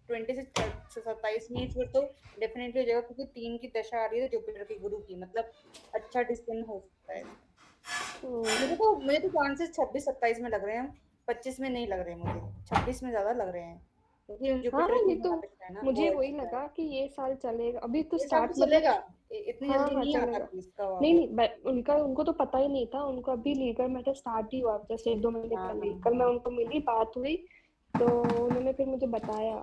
Speaker 4: 26 में फिर तो डेफिनेटली हो जाएगा, क्योंकि 3 की दशा आ रही है जुपिटर की, गुरु की, मतलब अच्छा डिसीजन हो सकता है। मुझे तो चांसेस 26-27 में लग रहे हैं, 25 में नहीं लग रहे मुझे, 26 में ज्यादा लग रहे हैं, क्योंकि
Speaker 3: हाँ,
Speaker 4: जुपिटर
Speaker 3: ये
Speaker 4: की
Speaker 3: तो
Speaker 4: महादशा है ना, वो
Speaker 3: मुझे वही
Speaker 4: अच्छा है।
Speaker 3: लगा कि ये साल चलेगा, अभी तो
Speaker 4: ये साल तो
Speaker 3: स्टार्ट मतलब।
Speaker 4: चलेगा, इतनी
Speaker 3: हाँ
Speaker 4: जल्दी
Speaker 3: हाँ
Speaker 4: नहीं आता
Speaker 3: चलेगा।
Speaker 4: कि इसका
Speaker 3: नहीं
Speaker 4: वो।
Speaker 3: नहीं, उनको तो पता ही नहीं था, उनको अभी लीगल मैटर स्टार्ट ही हुआ जैसे 1-2 महीने
Speaker 4: हाँ
Speaker 3: पहले
Speaker 4: हाँ
Speaker 3: ही। कल मैं
Speaker 4: हाँ।
Speaker 3: उनको मिली, बात हुई, तो उन्होंने फिर मुझे बताया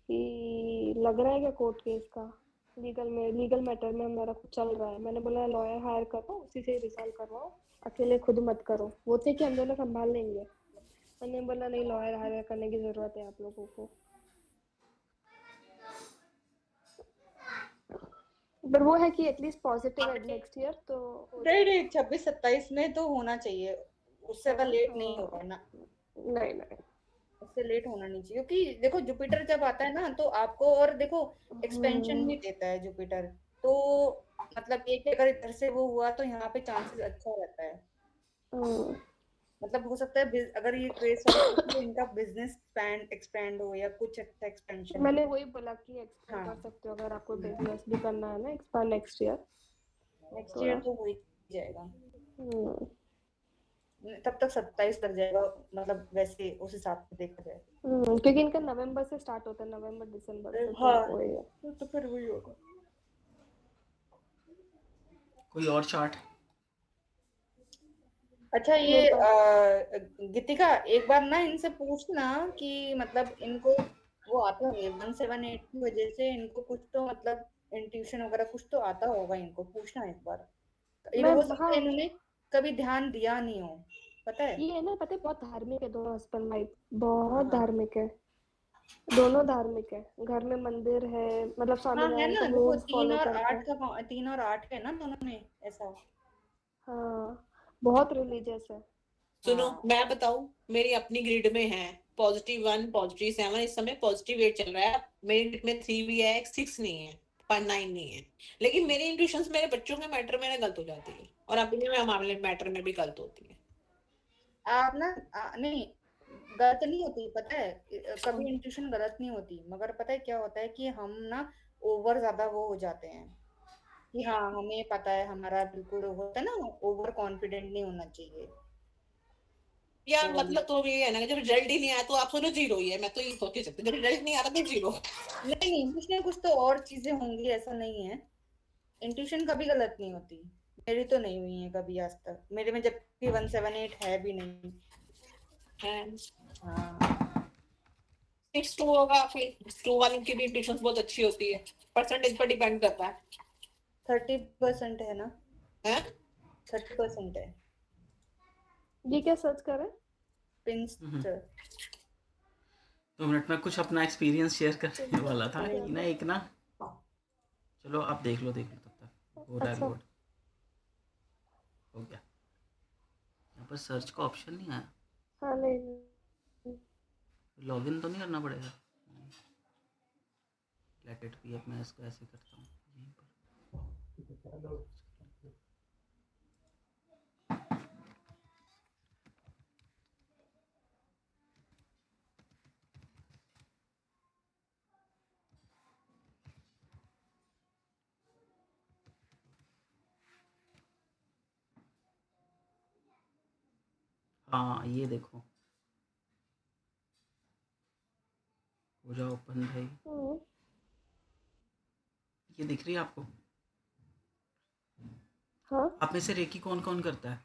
Speaker 3: कि लग रहा है क्या कोर्ट केस का, लीगल मैटर में मेरा कुछ चल रहा है। मैंने बोला लॉयर हायर करो, उसी से रिजॉल्व करवाओ, अकेले खुद मत करो। वो थे कि हम दोनों संभाल लेंगे। मैंने बोला नहीं, लॉयर हायर करने की जरूरत है आप लोगों को। पर वो है कि एटलीस्ट पॉजिटिव है नेक्स्ट ईयर तो हो
Speaker 4: नहीं
Speaker 3: जाएगा।
Speaker 4: नहीं, 26-27 में तो होना चाहिए, उससे
Speaker 3: है
Speaker 4: ज्यादा
Speaker 3: ना?
Speaker 4: लेट नहीं होगा
Speaker 3: हाँ।
Speaker 4: ना,
Speaker 3: नहीं नहीं।
Speaker 4: उससे लेट होना नहीं चाहिए, क्योंकि देखो जुपिटर जब आता है ना तो आपको, और देखो एक्सपेंशन भी देता है जुपिटर, तो मतलब ये कि अगर इधर से वो हुआ तो यहाँ पे चांसेस अच्छा रहता है,
Speaker 3: हम्म,
Speaker 4: मतलब हो सकता है अगर ये क्रेज वाले person तो इनका बिजनेस एक्सपैंड हो या कुछ अच्छा एक्सपेंशन हो।
Speaker 3: मैंने वही बोला कि एक्सपेंड
Speaker 4: हाँ,
Speaker 3: कर सकते हो अगर आपको बिजनेस भी करना है ना, expand next year
Speaker 4: next year
Speaker 3: थोड़ा।
Speaker 4: तो हो ही जाएगा,
Speaker 3: हम्म
Speaker 4: तब तक 27 लग जाएगा, मतलब वैसे उस हिसाब से देखा जाए।
Speaker 3: क्योंकि इनका नवंबर से स्टार्ट होता है, नवंबर दिसंबर से, तो
Speaker 4: हाँ,
Speaker 3: वही है।
Speaker 4: तो फिर वही होगा।
Speaker 2: कोई और चार्ट?
Speaker 4: अच्छा,
Speaker 3: मेरे
Speaker 4: ये
Speaker 3: पास
Speaker 4: गीतिका, एक बार ना इनसे पूछना कि मतलब इनको वो आता होंगे 178 की वजह से इनको कुछ तो मतलब इंट्यूशन वगैरह कुछ तो आता होगा, इनको पूछना एक बार, ये
Speaker 3: मैं
Speaker 4: हो सकता
Speaker 3: हाँ,
Speaker 4: है इन्होंने कभी ध्यान दिया नहीं हो, पता है।
Speaker 3: ये है ना, पता है बहुत धार्मिक है दोनों हस्बैंड वाइफ,
Speaker 4: हाँ
Speaker 3: बहुत
Speaker 4: हाँ
Speaker 3: धार्मिक है। दोनों धार्मिक है, घर में मंदिर है, मतलब
Speaker 4: हाँ, है
Speaker 3: स्वामीनारायण
Speaker 4: ना,
Speaker 3: का
Speaker 4: देखो
Speaker 3: रूल्स फॉलो करते हैं।
Speaker 4: 3 और 8 है ना दोनों में, ऐसा।
Speaker 3: हाँ, बहुत रिलीजियस है।
Speaker 5: सुनो,
Speaker 4: हाँ
Speaker 5: मैं बताऊं, मेरी अपनी ग्रिड में है +1 +7, इस समय पॉजिटिव वेट चल रहा है, मेरी ग्रिड में 3 भी है, 6 नहीं है, 9 नहीं है, लेकिन मेरी इंट्यूशंस मेरे बच्चों के मैटर में ना गलत हो जाती है, और अपने में मामले मैटर में भी गलत होती है।
Speaker 4: आप ना नहीं, गलत नहीं होती, पता है, कभी इंट्यूशन गलत नहीं होती, मगर पता है क्या होता है कि हम ना ओवर ज्यादा वो हो जाते हैं, कि हाँ हमें पता है, हमारा बिल्कुल होता है ना, ओवर कॉन्फिडेंट नहीं होना चाहिए।
Speaker 5: या
Speaker 4: वो वाली।
Speaker 5: मतलब तो ये है ना कि जब रिजल्ट ही नहीं आया तो आप सोचो जीरो ही है, मैं तो ये सोच ही सकती हूँ, जब रिजल्ट नहीं आ रहा तो जीरो।
Speaker 4: नहीं कुछ ना कुछ तो और चीजें होंगी, ऐसा नहीं है। इंट्यूशन कभी गलत नहीं होती, मेरी तो नहीं हुई है कभी आज तक, मेरे में जबकि 178 है भी नहीं। हाँ
Speaker 5: 6-2 होगा, फिर 2-1 की भी इंट्यूशन बहुत अच्छी होती है, परसेंटेज पर डिपेंड करता है।
Speaker 4: 30% है ना,
Speaker 5: हैं?
Speaker 4: 30% है
Speaker 3: ये क्या सर्च कर रहे हैं?
Speaker 4: पिंस्टर।
Speaker 2: 2 मिनट में कुछ अपना एक्सपीरियंस शेयर करने वाला था
Speaker 3: क्या
Speaker 2: कि ना, एक ना, चलो आप देख लो तब तक हो रहा है
Speaker 3: अच्छा
Speaker 2: लोड। हो गया। यहाँ पर सर्च का ऑप्शन नहीं आया,
Speaker 3: हाँ नहीं
Speaker 2: लॉगिन तो नहीं करना पड़ेगा। लेट इट बी, अब मैं इसको ऐसे करता हूँ यहीं पर। हाँ ये देखो, हो जाओ ओपन भाई। ये दिख रही है आपको?
Speaker 3: हाँ
Speaker 2: आप में से रेकी कौन कौन करता है?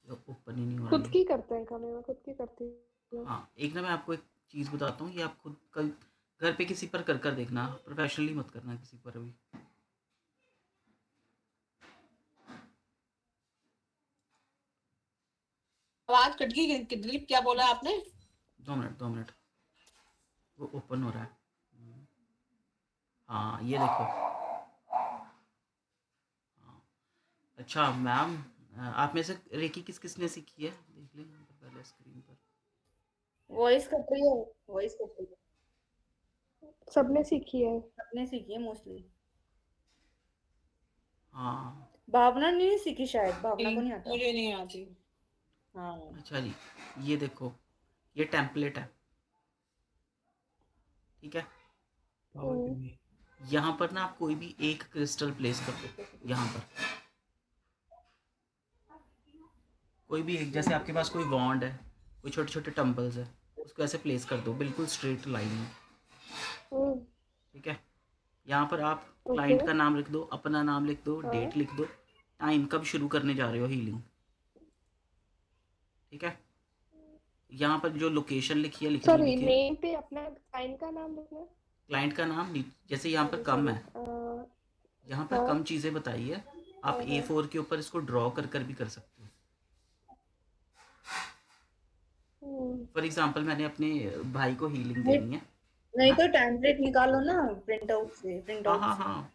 Speaker 2: ओपन ही नहीं हो
Speaker 3: खुद
Speaker 2: रही है।
Speaker 3: की करते हैं कभी, मैं खुद की करती हूँ।
Speaker 2: हाँ एक ना, मैं आपको एक चीज़ बताता हूँ, ये आप खुद कल घर पे किसी पर कर देखना, प्रोफेशनली मत करना किसी पर अभी।
Speaker 5: आवाज कट गई, दिलीप क्या बोला आपने?
Speaker 2: 2 मिनट वो ओपन हो रहा है। हाँ ये देखो। हाँ अच्छा मैम, आप में से रेकी किस किस ने सीखी है देख लें यहाँ पर पहले स्क्रीन पर।
Speaker 4: वॉइस कट रही है, वॉइस कट रही है।
Speaker 3: सबने सीखी है।
Speaker 4: सबने सीखी है मोस्टली।
Speaker 2: हाँ
Speaker 4: भावना ने नहीं सीखी शायद, भावना को नहीं आता।
Speaker 5: मुझे नहीं आती।
Speaker 4: हाँ
Speaker 2: अच्छा जी, ये देखो, ये टेम्पलेट है, ठीक है। यहाँ पर ना आप कोई भी एक क्रिस्टल प्लेस कर दो, यहाँ पर कोई भी एक, जैसे आपके पास कोई वॉन्ड है, कोई छोटे छोटे टम्बल्स है, उसको ऐसे प्लेस कर दो बिल्कुल स्ट्रेट लाइन में, ठीक है। यहाँ पर आप क्लाइंट का नाम लिख दो, अपना नाम लिख दो, डेट लिख दो, टाइम कब शुरू करने जा रहे हो हीलिंग, ठीक है। यहाँ पर जो लोकेशन लिखी है लिखनी
Speaker 3: सॉरी,
Speaker 2: लिखे,
Speaker 3: नेम पे अपना क्लाइंट का नाम लिखना है।
Speaker 2: क्लाइंट का नाम जैसे यहाँ पर कम है, यहाँ पर
Speaker 3: हाँ
Speaker 2: कम चीज़ें बताई है, आप A4 के ऊपर इसको ड्रॉ कर भी कर सकते हो। फॉर एग्जाम्पल मैंने अपने भाई को हीलिंग देनी है।
Speaker 4: नहीं तो टेम्पलेट निकालो ना प्रिंट आउट से, प्रिंट
Speaker 2: हाँ
Speaker 4: आउट
Speaker 2: हाँ
Speaker 4: से।
Speaker 2: हाँ,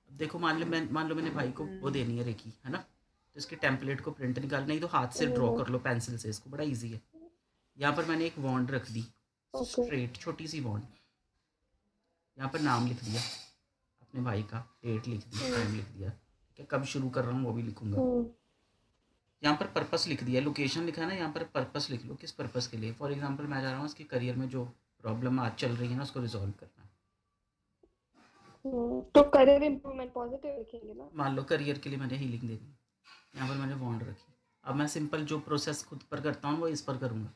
Speaker 2: देखो मान लो मैंने भाई को वो देनी है रेकी, है ना, तो इसके टेम्पलेट को प्रिंट निकाल, नहीं तो हाथ से ड्रॉ कर लो पेंसिल से, इसको बड़ा इजी है। यहाँ पर मैंने एक वॉन्ड रख दी, स्ट्रेट छोटी सी वॉन्ड, यहाँ पर नाम लिख दिया अपने भाई का, डेट लिख दी, टाइम लिख दिया, ठीक है, कब शुरू कर रहा हूँ वो भी लिखूंगा। यहाँ पर पर्पस लिख दिया, लोकेशन लिखा है ना, यहाँ पर पर्पस लिख लो, किस पर्पस के लिए। फॉर एग्जांपल मैं जा रहा हूँ उसके करियर में जो प्रॉब्लम आज चल रही है ना, उसको रिजॉल्व करना है।
Speaker 3: तो करियर इम्प्रूवमेंट पॉजिटिव लिखेंगे ना।
Speaker 2: मान लो करियर के लिए मैंने हीलिंग देनी है, यहाँ पर मैंने वॉन्ड रखी, अब मैं सिंपल जो प्रोसेस खुद पर करता हूँ वो इस पर करूँगा,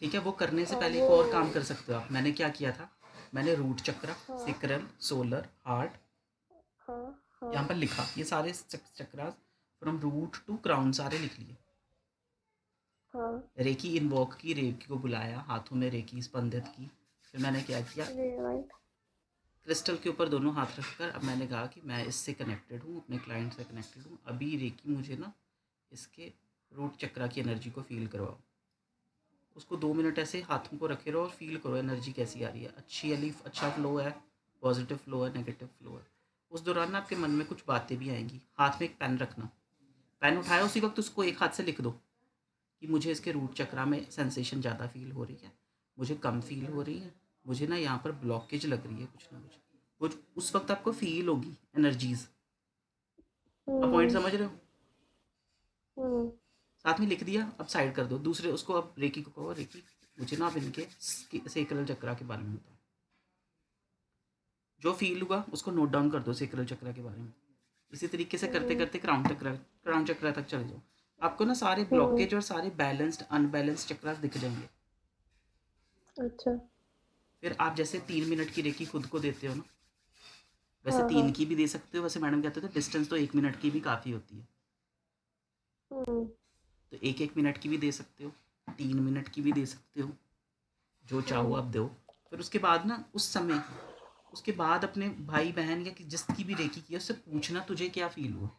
Speaker 2: ठीक है। वो करने से पहले एक और काम कर सकते हो आप, मैंने क्या किया था, मैंने रूट चक्र, सिक्रल, सोलर, हार्ट, यहाँ पर लिखा, ये सारे चक्र फ्रॉम रूट टू क्राउन सारे लिख लिए। रेकी इन्वोक की, रेकी को बुलाया, हाथों में रेकी स्पंदित की, फिर मैंने क्या किया, क्रिस्टल के ऊपर दोनों हाथ रखकर अब मैंने कहा कि मैं इससे कनेक्टेड हूँ, अपने क्लाइंट से कनेक्टेड हूँ, अभी रेकी मुझे ना इसके रूट चक्रा की एनर्जी को फील करवाओ। उसको 2 मिनट ऐसे हाथों को रखे रहो और फील करो एनर्जी कैसी आ रही है, अच्छी एलिफ, अच्छा फ्लो है, पॉजिटिव फ्लो है, नेगेटिव फ्लो है। उस दौरान ना आपके मन में कुछ बातें भी आएंगी। हाथ में एक पेन रखना, पेन उठाया उसी वक्त उसको एक हाथ से लिख दो कि मुझे इसके रूट चक्रा में सेंसेशन ज़्यादा फील हो रही है, मुझे कम फील हो रही है, मुझे ना यहाँ पर ब्लॉकेज लग रही है कुछ ना कुछ उस वक्त आपको फील होगी एनर्जीज। आप पॉइंट समझ रहे हो? साथ में लिख दिया, अब साइड कर दो। दूसरे उसको अब रेकी को कहो, रेकी मुझे ना अब इनके सेक्रल चक्रा के बारे में बताओ, जो फील हुआ उसको नोट डाउन कर दो सेक्रल चक्रा के बारे में। इसी तरीके से करते करते क्राउन चक्रा तक चले जाओ। आपको ना सारे ब्लॉकेज और सारे बैलेंस्ड अनबैलेंस्ड चक्रास दिख जाएंगे।
Speaker 3: अच्छा।
Speaker 2: फिर आप जैसे 3 मिनट की रेकी खुद को देते हो ना, वैसे
Speaker 3: हाँ
Speaker 2: 3
Speaker 3: हाँ।
Speaker 2: की भी दे सकते हो। वैसे मैडम कहते थे डिस्टेंस तो 1 मिनट की भी काफ़ी होती है, तो 1-1 मिनट की भी दे सकते हो, 3 मिनट की भी दे सकते हो, जो चाहो आप दो। फिर उसके बाद ना उस समय, उसके बाद अपने भाई बहन या जिसकी भी रेकी की है उससे पूछना तुझे क्या फील हुआ,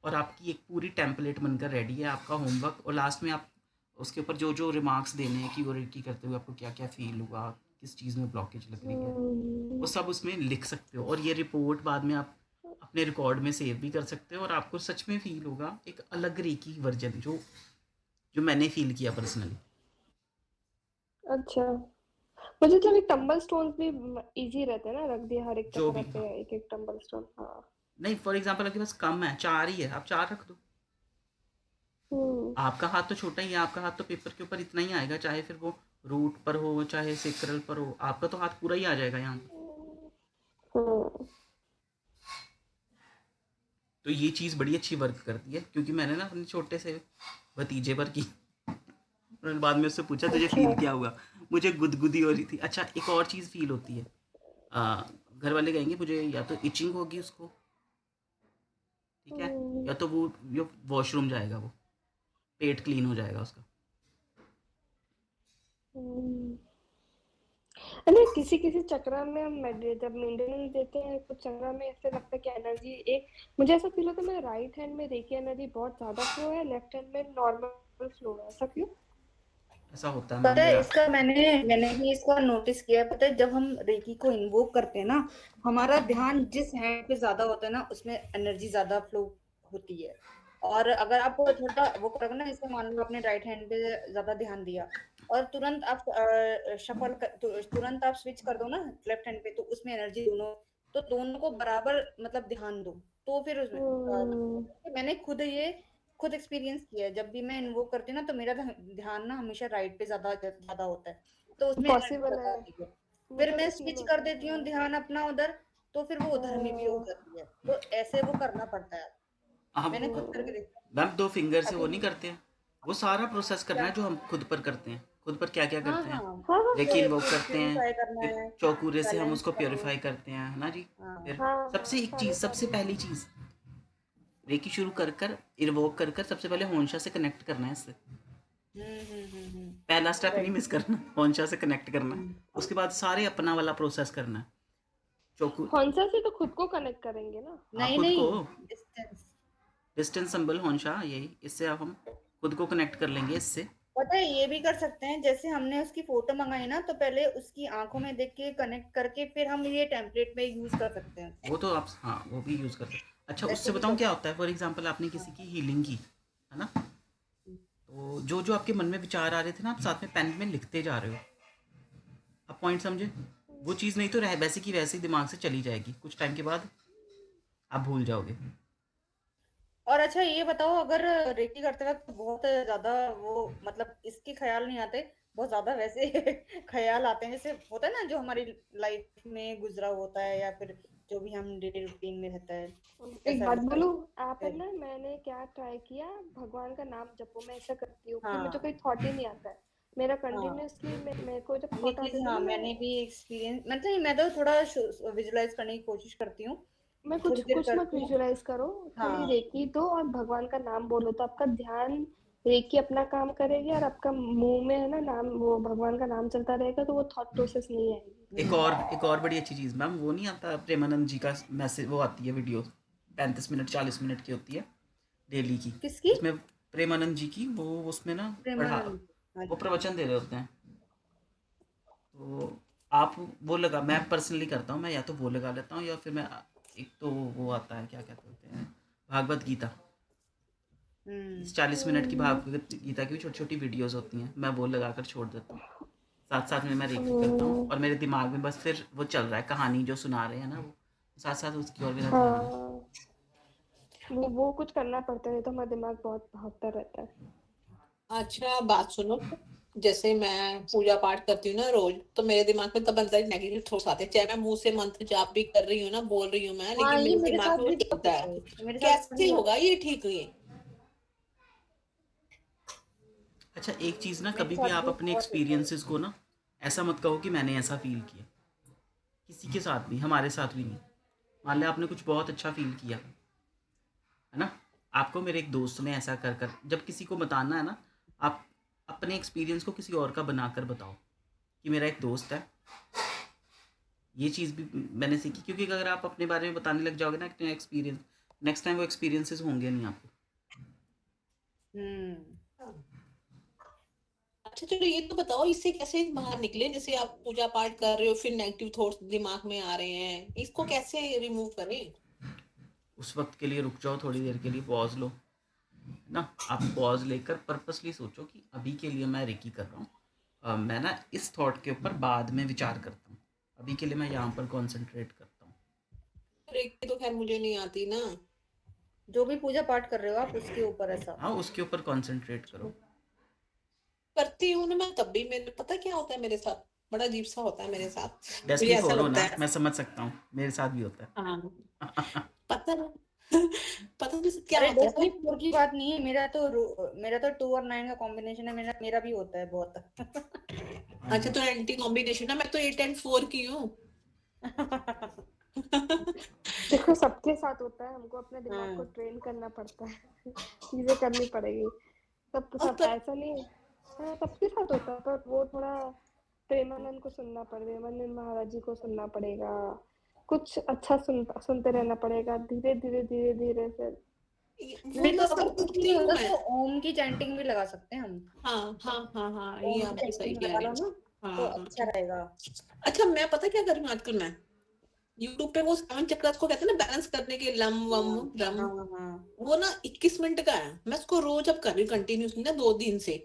Speaker 2: और आपकी एक पूरी टेम्पलेट बनकर रेडी है, आपका होमवर्क। और लास्ट में आप उसके ऊपर जो जो रिमार्क्स देने हैं कि वो रेकी करते हुए आपको क्या क्या फील हुआ, किस चीज़ में ब्लॉकेज लग रही है, वो सब उसमें लिख सकते हो। और ये रिपोर्ट बाद में आप अपने रिकॉर्ड में सेव भी कर सकते हो, और आपको सच में फील होगा एक अलग रेकी वर्जन, जो जो मैंने फील किया पर्सनली।
Speaker 3: अच्छा, मुझे तो अभी टम्बल स्टोन्स भी इजी रहते हैं ना, रख दिया हर एक
Speaker 2: जो
Speaker 3: चक्र
Speaker 2: भी,
Speaker 3: पे
Speaker 2: हाँ,
Speaker 3: एक एक टम्बल स्टोन। हाँ।
Speaker 2: नहीं फॉर एग्जांपल आपके पास कम है, 4 ही है, आप 4 रख दो।
Speaker 3: हम्म।
Speaker 2: आपका हाथ तो छोटा ही है, आपका हाथ तो पेपर के ऊपर इतना ही आएगा, चाहे फिर वो रूट पर हो चाहे सेक्रल पर हो, आपका तो हाथ पूरा ही आ जाएगा यहाँ।
Speaker 3: हम्म।
Speaker 2: तो ये चीज़ बड़ी अच्छी वर्क करती है, क्योंकि मैंने ना अपने छोटे से भतीजे पर की। उन्होंने बाद में उससे पूछा तुझे
Speaker 3: अच्छा।
Speaker 2: फील क्या हुआ, मुझे गुदगुदी हो रही थी। अच्छा, एक और चीज़ फील होती है, घर वाले कहेंगे मुझे या तो इचिंग होगी उसको, ठीक है,
Speaker 3: हम्म।
Speaker 2: या तो वो वॉशरूम जाएगा, वो पेट क्लीन हो जाएगा उसका।
Speaker 3: हम्म। अरे किसी किसी चक्र में हम जब मेंटेनेंस देते हैं कुछ चक्र में ऐसे लगता है कि एनर्जी एक, मुझे ऐसा फील होता है मेरे राइट हैंड में रेकी एनर्जी बहुत ज्यादा फ्लो है, लेफ्ट हैंड में नॉर्मल फ्लो है, ऐसा क्यों?
Speaker 2: ऐसा होता है मैम
Speaker 4: पता है
Speaker 2: मेरा।
Speaker 4: इसका, मैंने भी इसका नोटिस किया है। पता है जब हम रेकी को इन्वोक करते हैं ना, हमारा ध्यान जिस हैंड पे ज्यादा होता है ना उसमें एनर्जी ज्यादा फ्लो होती है। और अगर आप थोड़ा वो करोगे ना, जैसे मान लो आपने राइट हैंड पे ज्यादा ध्यान दिया और तुरंत आप तुरंत आप स्विच कर दो ना लेफ्ट हैंड पे, तो उसमें एनर्जी दोनों को बराबर मतलब ध्यान दो, तो फिर उसमें
Speaker 3: हम्म।
Speaker 4: मैंने खुद एक्सपीरियंस किया है। जब भी मैं इन्वोक करती हूँ ना तो मेरा ध्यान ना हमेशा राइट पे ज्यादा ज्यादा होता है, तो उसमें एनर्जी
Speaker 3: पॉसिबल
Speaker 4: ज्यादा
Speaker 3: है,
Speaker 4: आती है। फिर
Speaker 3: मुझे
Speaker 4: मैं
Speaker 3: भी फील
Speaker 4: स्विच कर
Speaker 3: होता है।
Speaker 4: देती हूँ ध्यान अपना उधर, तो फिर वो उधर में भी हो
Speaker 3: हाँ।
Speaker 4: जाती है। तो ऐसे वो करना पड़ता है।
Speaker 2: हम
Speaker 4: मैंने खुद करके देखा।
Speaker 2: मैम 2 फिंगर से वो
Speaker 4: अभी
Speaker 2: नहीं करते हैं, वो सारा प्रोसेस करना
Speaker 4: क्या?
Speaker 2: है जो हम खुद पर करते हैं। खुद पर क्या क्या
Speaker 4: हाँ
Speaker 2: करते हैं,
Speaker 4: हाँ,
Speaker 3: हाँ हाँ
Speaker 2: रेकी इन्वोक करते हैं,
Speaker 4: प्यूरिफाई करना
Speaker 2: फिर
Speaker 4: है,
Speaker 2: चौकूरे से हम
Speaker 4: बैलेंस
Speaker 2: उसको
Speaker 4: करना
Speaker 2: प्योरीफाई
Speaker 4: है।
Speaker 2: करते हैं, है ना जी।
Speaker 4: हाँ
Speaker 2: फिर
Speaker 3: हाँ
Speaker 2: सबसे
Speaker 3: हाँ,
Speaker 2: एक
Speaker 3: सारे
Speaker 2: चीज़, सबसे
Speaker 3: सारे।
Speaker 2: पहली चीज़, रेकी शुरू कर कर इन्वोक कर कर सबसे पहले होंशा से कनेक्ट करना है इससे। पहला स्टेप नहीं
Speaker 4: राइट।
Speaker 2: मिस करना, होंशा से कनेक्ट करना है।
Speaker 4: हम्म।
Speaker 2: उसके बाद सारे अपना वाला प्रोसेस करना है। चौकू,
Speaker 3: हॉन्सा से तो खुद को कनेक्ट करेंगे ना।
Speaker 2: हाँ
Speaker 4: नहीं
Speaker 2: खुद को,
Speaker 4: नहीं, डिस्टेंस।
Speaker 2: डिस्टेंस सिंबल होंशा, यही, इससे अब हम खुद को कनेक्ट कर लेंगे इससे।
Speaker 4: पता है ये भी कर सकते हैं, जैसे हमने उसकी फोटो मंगाई ना, तो पहले उसकी आंखों में देख के कनेक्ट करके फिर हम ये टेम्पलेट में यूज कर सकते हैं।
Speaker 2: वो तो आप, हाँ वो भी यूज़ करते हैं। अच्छा,
Speaker 4: ऐसे
Speaker 2: उससे
Speaker 4: भी
Speaker 2: बताऊँ
Speaker 4: कर
Speaker 2: क्या
Speaker 4: सकते
Speaker 2: होता है, फॉर एग्जांपल आपने किसी
Speaker 4: हैं।
Speaker 2: की हीलिंग की, है ना, तो जो जो आपके मन में विचार आ रहे थे ना, आप साथ में पेन में लिखते जा रहे हो। आप पॉइंट समझे, वो चीज़ नहीं तो रह वैसे की वैसे ही दिमाग से चली जाएगी, कुछ टाइम के बाद आप भूल जाओगे।
Speaker 4: और अच्छा ये बताओ, अगर रेकी करते वक्त बहुत ज्यादा वो मतलब इसके ख्याल नहीं आते, बहुत ज्यादा वैसे ख्याल आते हैं, जैसे होता है ना जो हमारी लाइफ में गुजरा होता है या फिर जो भी हम डेली रूटीन में रहता है,
Speaker 3: एक
Speaker 4: ऐसा
Speaker 3: बात
Speaker 4: वैसा
Speaker 3: बोलूं, आप है
Speaker 4: फिर।
Speaker 3: ना, मैंने क्या ट्राई किया, भगवान का नाम जपो, मैं ऐसा करती हूँ कि मुझे
Speaker 4: हाँ
Speaker 3: कोई थॉट ही नहीं आता है मेरा
Speaker 4: हाँ,
Speaker 3: कंटिन्यूअसली। मेरे को जब
Speaker 4: ये
Speaker 3: थॉट
Speaker 4: चीज
Speaker 3: आते थे
Speaker 4: हाँ
Speaker 3: ना,
Speaker 4: मैंने भी एक्सपीरियंस, मतलब मैं तो थोड़ा विजुलाइज करने की कोशिश करती हूँ,
Speaker 3: मैं
Speaker 4: थोड़ी
Speaker 3: कुछ
Speaker 4: देर
Speaker 3: कुछ मत
Speaker 4: करती हूँ।
Speaker 3: विजुलाइज करो, खाली
Speaker 4: हाँ
Speaker 3: रेकी दो और भगवान का नाम बोलो, तो आपका ध्यान, रेकी अपना काम करेगी और आपका मुंह में है ना नाम, वो भगवान का नाम चलता रहेगा, तो वो थॉट प्रोसेस नहीं आएगी।
Speaker 2: एक और बड़ी अच्छी चीज़ मैम, वो नहीं आता प्रेमानंद जी का मैसेज, वो आती है वीडियो, 35 मिनट 40 मिनट की होती है डेली की,
Speaker 4: किसकी?
Speaker 2: जिसमें प्रेमानंद जी की, वो उसमें ना पढ़ा,
Speaker 4: प्रेमानंद।
Speaker 2: वो
Speaker 4: अच्छा।
Speaker 2: प्रवचन दे रहे होते हैं। तो आप वो लगा, मैं पर्सनली करता हूँ, मैं या तो वो लगा लेता हूँ, या फिर मैं, एक तो वो आता है क्या कहते होते हैं, भागवत गीता,
Speaker 4: हम्म।
Speaker 2: 40 मिनट की भागवत गीता की भी छोटी छोटी वीडियोस होती हैं, मैं वो लगा कर छोड़ देता हूँ। साथ साथ में मैं रेकी करता हूँ, और मेरे दिमाग में बस फिर वो चल रहा है, कहानी जो सुना रहे हैं ना वो, साथ साथ उसकी और मेरा ध्यान है।
Speaker 3: हाँ, वो कुछ करना पड़ता है, नहीं तो हमारा दिमाग बहुत भागता रहता है।
Speaker 5: अच्छा बात सुनो, जैसे मैं पूजा पाठ करती हूँ ना रोज, तो मेरे दिमाग में तब अंदर नेगेटिव थॉट्स आते हैं, चाहे मैं मुंह से मंत्र जाप भी कर रही हूँ ना, बोल रही हूँ मैं,
Speaker 4: हाँ,
Speaker 5: लेकिन
Speaker 4: ये
Speaker 5: मेरे
Speaker 4: मेरे
Speaker 5: दिमाग
Speaker 4: साथ
Speaker 5: में वो
Speaker 4: भी
Speaker 5: चलता
Speaker 4: होता
Speaker 5: है,
Speaker 4: है, मेरे साथ
Speaker 5: कैसे
Speaker 4: भी
Speaker 5: होगा
Speaker 4: होता
Speaker 5: ये ठीक हुई।
Speaker 2: अच्छा, एक चीज़ ना,
Speaker 4: है, मेरे
Speaker 2: कभी भी
Speaker 4: साथ
Speaker 2: आप
Speaker 4: भी
Speaker 2: अपने
Speaker 4: बहुत होता है।
Speaker 2: एक्सपीरियंसेस को ना ऐसा मत कहो कि मैंने ऐसा फील किया, किसी के साथ भी, हमारे साथ भी नहीं। मान लिया आपने कुछ बहुत अच्छा फील किया है ना, आपको मेरे एक दोस्त ने ऐसा कर कर, जब किसी को बताना है ना, आप अपने एक्सपीरियंस को किसी और का बनाकर बताओ कि मेरा एक दोस्त है, ये चीज़ भी मैंने सीखी, क्योंकि अगर आप अपने बारे में बताने लग जाओगे ना अपने एक्सपीरियंस, नेक्स्ट टाइम वो एक्सपीरियंसेस होंगे नहीं आपको।
Speaker 4: हम्म।
Speaker 5: अच्छा चलो ये तो बताओ, इससे कैसे बाहर निकले, जैसे आप पूजा पाठ कर रहे हो फिर नेगेटिव थॉट्स दिमाग में आ रहे हैं, इसको कैसे रिमूव करें।
Speaker 2: उस वक्त के लिए रुक जाओ, थोड़ी देर के लिए पॉज लो ना, आप पॉज लेकर पर्पसली सोचो कि अभी के लिए मैं रेकी कर रहा हूँ, मैं ना इस थॉट के ऊपर बाद में विचार करता हूँ, अभी के लिए मैं यहाँ पर कॉन्सेंट्रेट करता हूँ।
Speaker 5: रेकी तो खैर मुझे नहीं आती ना।
Speaker 4: जो भी पूजा पाठ कर रहे हो आप, उसके ऊपर ऐसा।
Speaker 2: हाँ, उसके ऊपर कॉन्सेंट्रेट करो।
Speaker 5: करती हूँ ना मैं, तब भी मेरे पता क्या होता है मेरे साथ, बड़ा अजीब सा होता है मेरे साथ, मुझे
Speaker 2: डेस्टी
Speaker 5: ऐसा
Speaker 2: फॉलो
Speaker 5: लगता
Speaker 2: ना,
Speaker 5: है।
Speaker 2: मैं समझ सकता हूँ, मेरे साथ भी होता
Speaker 5: हाँ,
Speaker 2: है।
Speaker 5: पता है पता नहीं क्या
Speaker 4: अरे
Speaker 5: होता है।
Speaker 4: डेस्टिनी 4 की बात नहीं है, मेरा तो 2 और 9 का कॉम्बिनेशन है, मेरा मेरा भी होता है बहुत।
Speaker 5: अच्छा तो एंटी कॉम्बिनेशन है, मैं तो 8 and 4 की हूँ।
Speaker 3: देखो सबके साथ होता है, हमको अपने दिमाग को
Speaker 4: हाँ,
Speaker 3: ट्रेन करना पड़ता है। चीजें करनी पड़ेगी। सब
Speaker 5: और
Speaker 3: सब
Speaker 5: पर
Speaker 3: ऐसा नहीं। हाँ, सबके साथ होता है, पर वो थोड़ा प्रेमानंद को सुनना पड़ेगा, प्रेमानंद महाराज जी को सुनना पड़ेगा, कुछ अच्छा सुनते रहना पड़ेगा, धीरे धीरे धीरे धीरे से।
Speaker 5: वो
Speaker 3: नहीं
Speaker 5: ना
Speaker 3: तो
Speaker 5: कर
Speaker 3: कुछ
Speaker 5: सकती
Speaker 3: नहीं
Speaker 5: हूँ
Speaker 3: होगा
Speaker 5: मैं।
Speaker 4: तो ओम की चैंटिंग भी लगा सकते हैं हम।
Speaker 5: हाँ हाँ हाँ हाँ, ये
Speaker 4: ओम
Speaker 5: आप
Speaker 4: की
Speaker 5: भी सही
Speaker 4: चैंटिंग
Speaker 5: कह
Speaker 4: लगा
Speaker 5: रहे
Speaker 4: लो ना,
Speaker 5: हो।
Speaker 4: तो
Speaker 5: हाँ
Speaker 4: अच्छा रहेगा।
Speaker 5: अच्छा, मैं पता क्या कर रही हूँ आजकल, मैं यूट्यूब पे वो 7 चक्रास को कहते हैं ना बैलेंस करने के, लम वम
Speaker 4: हाँ
Speaker 5: रम,
Speaker 4: हाँ हाँ।
Speaker 5: वो ना 21 मिनट का है, मैं उसको रोज अब कर रही हूँ कंटिन्यूसली ना 2 दिन से।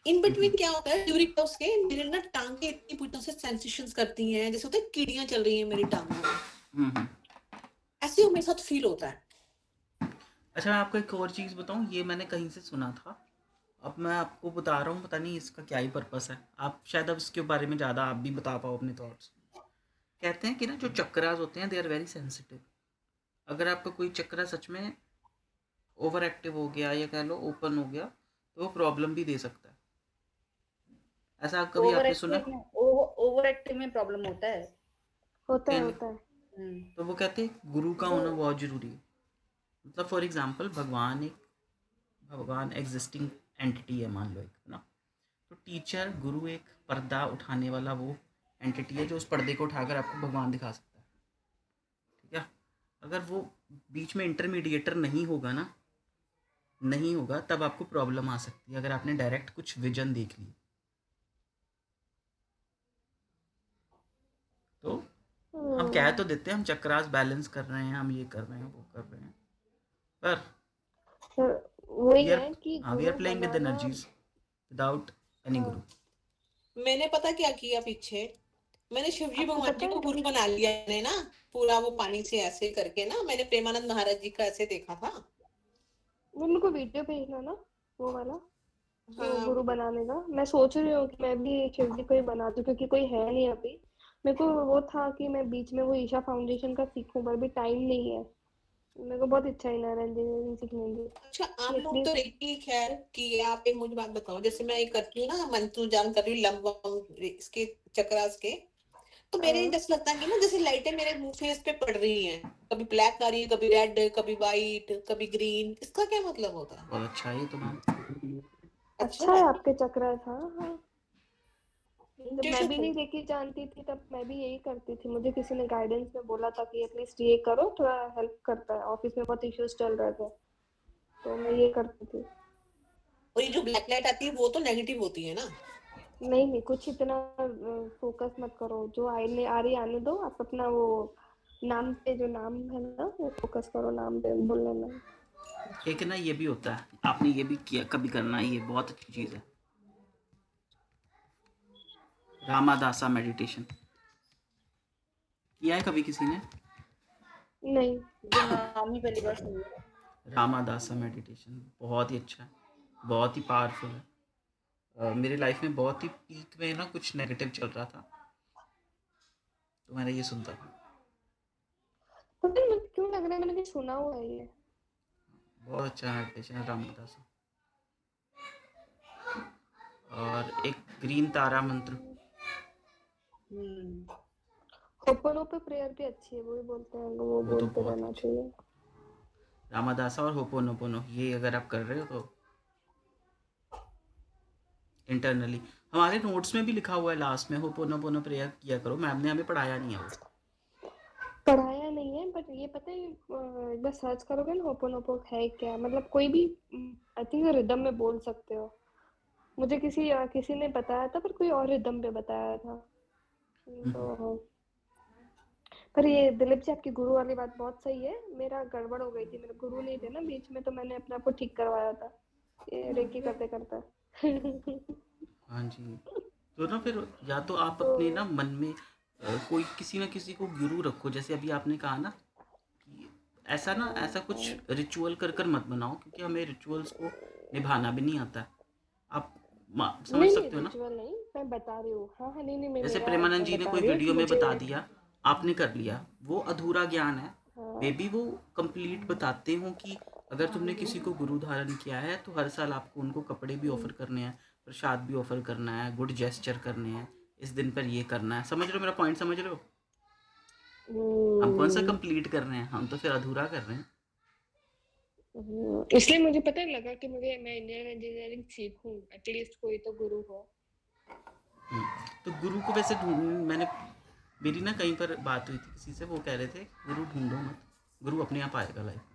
Speaker 5: इन बिटवीन क्या होता है, ड्यूरिंग उसके मेरे ना टांगे इतनी पूरी तरह से सेंसेशंस करती हैं, जैसे होता है कीड़ियां चल रही हैं मेरी टांगों में, ऐसे ही मेरे साथ फील होता है।
Speaker 2: अच्छा, मैं आपको एक और चीज़ बताऊँ, ये मैंने कहीं से सुना था, अब मैं आपको बता रहा हूँ, पता नहीं इसका क्या ही पर्पस है, आप शायद अब इसके बारे में ज़्यादा आप भी बता पाओ अपने थॉट्स। कहते हैं कि ना जो चक्रास होते हैं दे आर वेरी सेंसिटिव, अगर आपका कोई चक्रा सच में ओवर एक्टिव हो गया या कह लो ओपन हो गया, तो वो प्रॉब्लम भी दे सकता है। ऐसा कभी आपने सुना?
Speaker 4: ओवर एक्टिव में प्रॉब्लम होता है।
Speaker 3: होता है
Speaker 2: कहने
Speaker 3: होता है।
Speaker 2: तो वो कहते हैं गुरु का
Speaker 4: वो
Speaker 2: होना बहुत ज़रूरी है। मतलब फॉर एग्जांपल भगवान एग्जिस्टिंग एंटिटी है, मान लो एक, है ना, तो टीचर गुरु एक पर्दा उठाने वाला वो एंटिटी है जो उस पर्दे को उठाकर आपको भगवान दिखा सकता है। ठीक है, अगर वो बीच में इंटरमीडिएटर नहीं होगा ना, नहीं होगा, तब आपको प्रॉब्लम आ सकती है अगर आपने डायरेक्ट कुछ विजन देख ली तो। हम कह तो देते हैं हम चक्रास बैलेंस कर रहे हैं, हम ये कर रहे हैं, वो कर रहे हैं, पर
Speaker 3: तो वही
Speaker 2: वी आर
Speaker 3: है कि
Speaker 2: हाँ, we are
Speaker 3: Guru
Speaker 2: playing with
Speaker 3: banana.
Speaker 2: Energies without any
Speaker 3: हाँ,
Speaker 2: गुरु।
Speaker 5: मैंने पता क्या किया पीछे, मैंने शिवजी
Speaker 3: आपको
Speaker 5: भगवान
Speaker 3: पता
Speaker 5: जी को
Speaker 3: है,
Speaker 5: गुरु बना लिया मैंने ना, पूरा वो पानी से ऐसे करके ना, मैंने प्रेमानंद महाराज जी का ऐसे देखा था।
Speaker 3: वो मेरे को वीडियो भेजना ना, वो वाला, वो
Speaker 5: हाँ,
Speaker 3: गुरु बनाने का। मैं सोच रही हूँ कि मैं भी शिव जी को ही बना दूं, क्योंकि कोई है नहीं अभी। मेरे को वो था कि मैं बीच में वो ईशा फाउंडेशन का सीखूं, पर भी टाइम नहीं है। मेरे को बहुत इच्छा है नारा इंजीनियरिंग सीखने की,
Speaker 5: अच्छा
Speaker 3: कि
Speaker 5: आप लोग तो
Speaker 3: एटलीस्ट।
Speaker 5: रेकी खैर कि आप एक मुझे बात बताओ, जैसे मैं ये करती हूँ ना मंत्र जान कर रही हूँ लम इसके चक्रास के, तो मेरे
Speaker 3: हाँ,
Speaker 5: जैसे लगता है कि ना जैसे लाइटें मेरे मुंह फेस पे पड़ रही हैं, कभी ब्लैक आ रही है, कभी रेड, कभी वाइट, कभी ग्रीन, इसका क्या मतलब होता है।
Speaker 2: बहुत अच्छा है ये तो मैम।
Speaker 5: अच्छा
Speaker 3: अच्छा है
Speaker 5: है।
Speaker 3: आपके चक्र। हाँ हाँ। जब मैं
Speaker 5: ट्यूशन
Speaker 3: भी नहीं देखी जानती थी, तब मैं भी यही करती थी। मुझे किसी ने गाइडेंस में बोला था कि एटलीस्ट ये करो, थोड़ा हेल्प करता है। ऑफिस में बहुत इश्यूज चल रहे थे, तो मैं ये करती थी।
Speaker 5: और ये जो ब्लैक लाइट आती है वो तो नेगेटिव होती है ना।
Speaker 3: नहीं नहीं, कुछ इतना फोकस मत करो, जो आने आ रही आने दो। आप अपना वो नाम पे, जो नाम है ना, वो फोकस करो, नाम पे बोलने में।
Speaker 2: एक ना ये भी होता है, आपने ये भी किया कभी करना, ये बहुत अच्छी चीज़ है, रामादासा मेडिटेशन। किया है कभी किसी ने?
Speaker 3: नहीं।
Speaker 4: ये नाम ही पहली बार सुन रही
Speaker 2: रामादासा मेडिटेशन बहुत ही अच्छा है, बहुत ही पावरफुल है। मेरी लाइफ में बहुत ही पीक में ना कुछ नेगेटिव चल रहा था, तो मैंने ये सुनता था।
Speaker 3: पता नहीं मुझे क्यों लग रहा है मैंने कहीं सुना हुआ है ये।
Speaker 2: बहुत अच्छा मेडिटेशन है रामदास। और एक ग्रीन तारा मंत्र,
Speaker 3: होपोनोपो प्रेयर भी अच्छी है, वो भी बोलते हैं, वो
Speaker 2: वो तो
Speaker 3: बोलते
Speaker 2: बहुत
Speaker 3: रहना
Speaker 2: अच्छा।
Speaker 3: चाहिए।
Speaker 2: रामादासा और होपोनोपोनो, ये अगर आप कर रहे हो तो इंटरनली, हमारे नोट्स में भी लिखा हुआ है लास्ट में, होपोनोपोनो प्रेयर किया करो। मैम ने हमें पढ़ाया नहीं है वो।
Speaker 3: पढ़ाया नहीं है, बट ये पता है एक बार सर्च करोगे ना होपोनोपो है क्या, मतलब कोई भी आई थिंक रिदम में बोल सकते हो। मुझे किसी ने बताया था, पर कोई और रिदम पे बताया था। तो पर ये दिलीप जी आपकी गुरु वाली बात बहुत सही है। मेरा गड़बड़ हो गई थी, मेरे गुरु नहीं थे ना बीच में, तो मैंने अपने आप को ठीक करवाया था ये रेकी करते करते।
Speaker 2: हाँ जी, तो ना फिर या तो आप
Speaker 3: तो
Speaker 2: अपने ना मन में कोई किसी ना किसी को गुरु रखो, जैसे अभी आपने कहा ना कि ऐसा कुछ रिचुअल कर कर मत बनाओ, क्योंकि हमें रिचुअल्स को निभाना भी नहीं आता है। आप समझ
Speaker 3: नहीं
Speaker 2: सकते हो ना,
Speaker 3: रिचुअल नहीं, मैं बता रही हूँ। हाँ हाँ, नहीं मैं
Speaker 2: जैसे
Speaker 3: मेरा
Speaker 2: प्रेमानंद जी ने
Speaker 3: बता
Speaker 2: कोई
Speaker 3: रही हूँ कि
Speaker 2: वीडियो में
Speaker 3: मुझे।
Speaker 2: बता दिया, आपने कर लिया, वो अधूरा ज्ञान है। मे
Speaker 3: हाँ
Speaker 2: बी वो कंप्लीट बताते हो कि अगर तुमने किसी को गुरु धारण किया है तो हर साल आपको उनको कपड़े भी ऑफर करने हैं, प्रसाद भी ऑफर करना है, गुड जेस्चर करने हैं, इस दिन पर ये करना है। समझ रहे हो मेरा पॉइंट, समझ रहे हो? हम कौन सा कंप्लीट कर रहे हैं, हम तो फिर अधूरा कर रहे हैं।
Speaker 3: इसलिए मुझे पता है लगा कि मैं इंडियन इंजीनियरिंग सीखूं, एटलीस्ट कोई तो गुरु हो।
Speaker 2: तो गुरु को वैसे ढूंढ, मैंने मेरी ना कहीं पर बात हुई थी किसी से, वो कह रहे थे गुरु ढूंढो मत, गुरु अपने आप आएगा लाइफ में।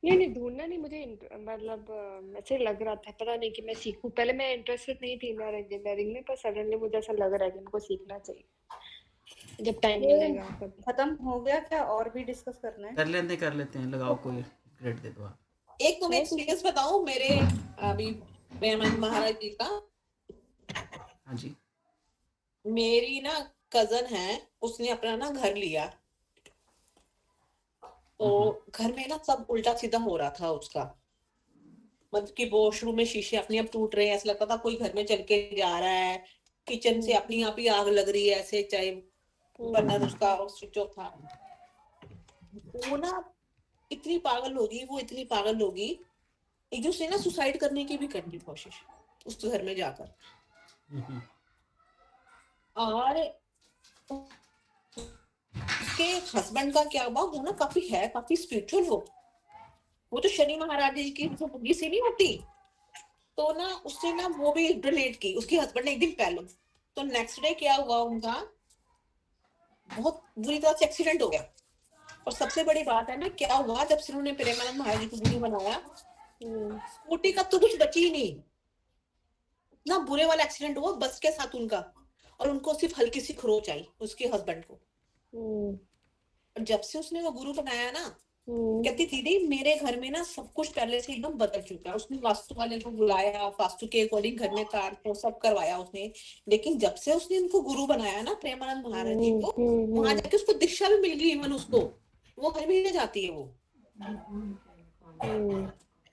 Speaker 3: नहीं ढूंढना नहीं, मुझे मतलब ऐसे लग रहा था, पता नहीं कि मैं सीखूं। पहले मैं इंटरेस्टेड नहीं थी इंडियन इंजीनियरिंग में, पर सडनली मुझे ऐसा लग रहा है कि मुझको सीखना चाहिए जब टाइम
Speaker 4: ये
Speaker 3: मिलेगा कभी।
Speaker 4: खत्म हो गया क्या, और भी डिस्कस करना है?
Speaker 2: कर लेते हैं, लगाओ कोई ग्रेड दे दो आप।
Speaker 5: एक तुम्हें
Speaker 3: है कुछ?
Speaker 5: एक्सपीरियंस बताऊं मेरे अभी प्रेमानंद महाराज जी का।
Speaker 2: हाँ जी।
Speaker 5: मेरी ना कजन है, उसने अपना ना घर लिया, तो घर में ना सब उल्टा सीधा हो रहा था उसका। मतलब कि वॉशरूम में शीशे अपने आप टूट रहे हैं, ऐसा लगता था कोई घर में चल के जा रहा है। किचन से अपनी आप ही आग लग रही है, ऐसे चाहे बर्नर उसका स्विच ऑफ था। वो ना इतनी पागल होगी, वो इतनी पागल होगी, एक दूसरे ना सुसाइड करने की भी करने की कोशिश उस घर में जाकर। और उसके हस्बैंड का क्या हुआ, वो ना काफी स्पिरिचुअल वो तो शनि महाराज जी की जो बुद्धि से नहीं होती, तो ना उसने ना वो भी डोनेट की उसके हस्बैंड ने एक दिन पहले। तो नेक्स्ट डे क्या हुआ, उनका बहुत बुरी तरह से एक्सीडेंट हो गया। और सबसे बड़ी बात है ना, क्या हुआ जब से उन्होंने प्रेमानंद महाराज जी को गुरु बनाया, स्कूटी का तो कुछ बची ही नहीं, इतना बुरे वाला एक्सीडेंट हुआ बस के साथ उनका। और उनको सिर्फ हल्की सी खरोच आई उसके हस्बैंड को। और जब से उसने वो गुरु बनाया ना, कहती दीदी मेरे घर में ना सब कुछ पहले से एकदम बदल चुका है। उसने वास्तु वाले को बुलाया, वास्तु के अकॉर्डिंग घर में तार तो सब करवाया उसने। लेकिन जब से उसने उनको गुरु बनाया ना प्रेमानंद महाराज जी को, वहां जाके उसको दीक्षा भी मिल गई। इवन उसको वो हर महीने जाती है वो।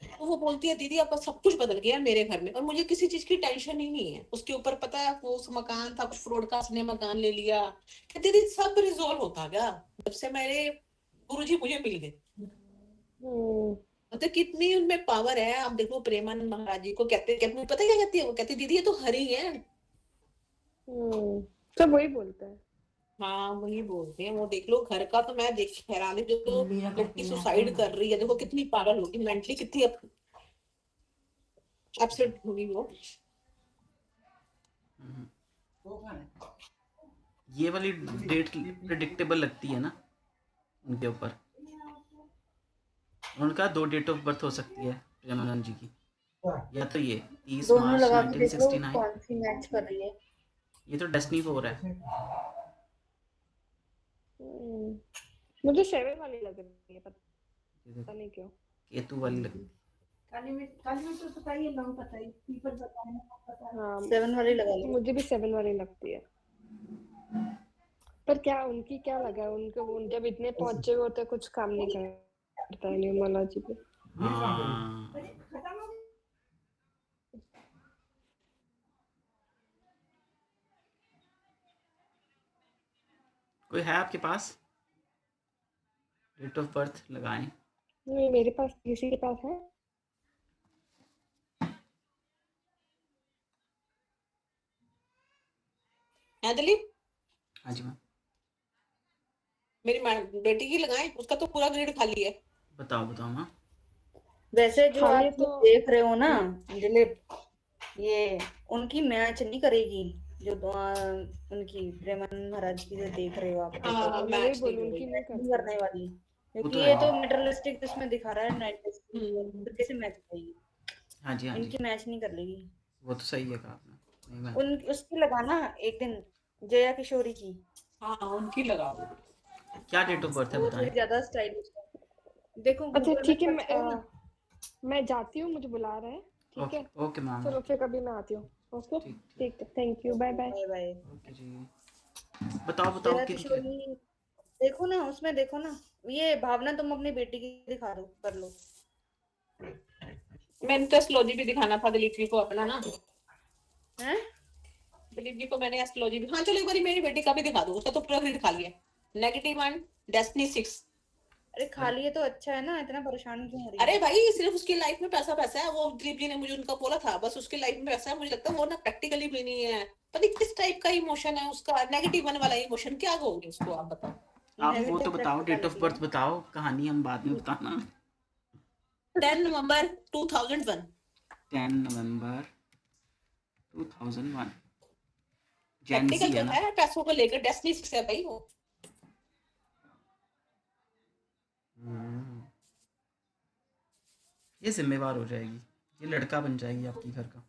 Speaker 5: तो वो बोलती है दीदी अब सब कुछ बदल गया मेरे घर में, और मुझे किसी चीज की टेंशन ही नहीं है। उसके ऊपर पता है वो उस मकान था, कुछ फ्रॉड का, उसने मकान ले लिया। दीदी सब रिजॉल्व होता गया जब से मेरे गुरुजी मुझे मिल गए। मतलब कितनी उनमें पावर है। आप देखो प्रेमानंद महाराज जी को कहते पता क्या कहती है, वो कहती दीदी ये तो हरि है।
Speaker 3: सब वही बोलते हैं।
Speaker 5: हाँ वही बोलते हैं। वो देख लो घर का, तो मैं देख हैरान जो तो लड़की सुसाइड कर रही है, देखो कितनी पागल होगी, मेंटली कितनी अपसेट होगी वो।
Speaker 2: ये वाली डेट प्रिडिक्टेबल लगती है ना उनके ऊपर। उनका 2 डेट ऑफ बर्थ हो सकती है प्रेमानंद जी की, या तो ये 30
Speaker 4: दोनों
Speaker 2: मार्च
Speaker 4: लगा के देख लो
Speaker 2: 1969,
Speaker 4: कौन सी मैच कर रही है।
Speaker 2: ये तो डेस्टिनी 4 है।
Speaker 3: मुझे 7 वाली लग रही है, पता नहीं क्यों।
Speaker 2: केतु वाली लगती है।
Speaker 1: काली में तो पता ही है, नाम पता ही, पीपल पता है, पता है।
Speaker 3: हाँ
Speaker 4: 7 वाली लगा लो।
Speaker 3: मुझे भी 7 वाली लगती है। पर क्या उनकी क्या लगा है, उनको जब इतने पहुंचे हुए होते कुछ काम नहीं करता है निर्मला जी भी।
Speaker 2: हाँ कोई है आपके पास डेट ऑफ बर्थ लगाएं
Speaker 3: नहीं, मेरे पास किसी के पास है?
Speaker 5: है दिलीप?
Speaker 2: हाँ जी मैम
Speaker 5: मेरी बेटी की लगाएं, उसका तो पूरा ग्रिड खाली है।
Speaker 2: बताओ बताओ माँ
Speaker 4: वैसे जो
Speaker 3: खाली
Speaker 4: आप
Speaker 3: तो
Speaker 4: देख रहे हो ना दिलीप, ये उनकी मैच नहीं करेगी, जो उनकी प्रेमानंद महाराज की जो देख रहे हो आप,
Speaker 5: हाँ
Speaker 3: मैं वही
Speaker 5: मैच नहीं
Speaker 3: बोलूँ, उनकी
Speaker 5: करेगी।
Speaker 3: नहीं
Speaker 4: नहीं
Speaker 3: करती
Speaker 4: करने
Speaker 3: है।
Speaker 4: वाली,
Speaker 2: वो
Speaker 4: क्योंकि
Speaker 2: तो
Speaker 4: ये
Speaker 2: है
Speaker 4: तो मेटरलिस्टिक इसमें दिखा रहा है 90,
Speaker 5: हम्म,
Speaker 4: तो कैसे मैच करेगी?
Speaker 2: हाँ जी
Speaker 4: इनकी मैच नहीं कर लेगी।
Speaker 2: वो तो सही है कहा आपने नहीं मैम
Speaker 4: उन उसकी लगाना एक दिन, जया किशोरी की,
Speaker 5: हाँ उनकी लगाओ।
Speaker 2: क्या डेट ऑफ बर्थ है
Speaker 4: वो
Speaker 2: बताएं
Speaker 4: थोड़ी ज्यादा स्टाइलिश है। देखो
Speaker 3: अच्छा
Speaker 4: गूगल में
Speaker 3: ठीक है,
Speaker 4: सर्च करो ना।
Speaker 3: मैं जाती हूँ, मुझे बुला रहे हैं। ठीक
Speaker 2: ओके
Speaker 3: है,
Speaker 2: ओके मैम
Speaker 3: चलो
Speaker 2: ओके
Speaker 3: फिर कभी मैं आती हूँ। ओके,
Speaker 2: ठीक ठीक
Speaker 3: ठीक है, thank you, bye bye.
Speaker 4: Bye bye.
Speaker 2: Okay जी बताओ बताओ
Speaker 4: जया
Speaker 2: किन के
Speaker 4: किशोरी, देखो ना उसमें, देखो ना, ये भावना तुम अपनी बेटी की दिखा दो, कर लो।
Speaker 5: मैंने तो एस्ट्रोलॉजी भी दिखाना था दिलीप जी को अपना ना,
Speaker 4: हैं?
Speaker 5: दिलीप जी को मैंने एस्ट्रोलॉजी भी, हाँ चलो एक बार मेरी बेटी का भी दिखा दो, उसका तो पूरा ग्रिड खाली है। -1 डेस्टिनी 6।
Speaker 4: अरे खाली है तो अच्छा है ना, इतना परेशान क्यों हो रही
Speaker 5: अरे
Speaker 4: है?
Speaker 5: भाई सिर्फ उसकी लाइफ में पैसा पैसा है, वो दिलीप जी ने मुझे उनका बोला था, बस उसकी लाइफ में पैसा है। मुझे लगता है वो ना प्रैक्टिकली भी नहीं है, पता नहीं किस टाइप का इमोशन है उसका, -1 वाला इमोशन, क्या कहोगे उसको आप बताओ।
Speaker 2: आप वो तो
Speaker 4: नेगेटिव
Speaker 2: बताओ डेट ऑफ
Speaker 4: प्रैक्टिकलिटी
Speaker 2: बर्थ
Speaker 4: है।
Speaker 2: बताओ कहानी हम बाद में बताना
Speaker 5: 10 नवंबर 2001।
Speaker 2: 10 नवंबर 2001 जेंजी
Speaker 5: प्रैक्टिकल
Speaker 2: है
Speaker 5: तो
Speaker 2: ना
Speaker 5: है पैसों को लेकर, डेस्टिनी 6 है भाई वो।
Speaker 2: हम्म, ये जिम्मेवार हो जाएगी ये लड़का बन जाएगी आपकी घर का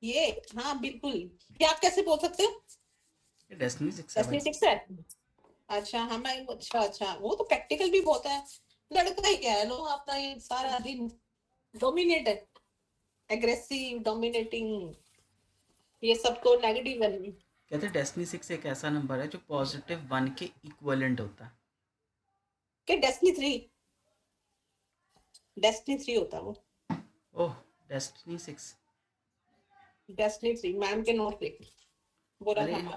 Speaker 5: ये हाँ बिल्कुल, क्या आप कैसे बोल सकते हो?
Speaker 2: ये डेस्टिनी 6 है
Speaker 5: डेस्टिनी
Speaker 2: भाई
Speaker 5: 6 है। अच्छा हाँ मैं, अच्छा अच्छा, वो तो प्रैक्टिकल भी बहुत है। लड़का ही क्या है, लोग अपना ये सारा दिन डोमिनेट है, एग्रेसिव डोमिनेटिंग, ये सब तो नेगेटिव है।
Speaker 2: कहते हैं डेस्टिनी 6 एक ऐसा नंबर है जो +1 के इक्विवेलेंट होता है
Speaker 5: क्या डेस्टिनी 3 होता है वो।
Speaker 2: ओह डेस्टिनी 6
Speaker 5: डेस्टिनी 3 मैम के नोट पे बोला
Speaker 2: अरे
Speaker 5: था मैम।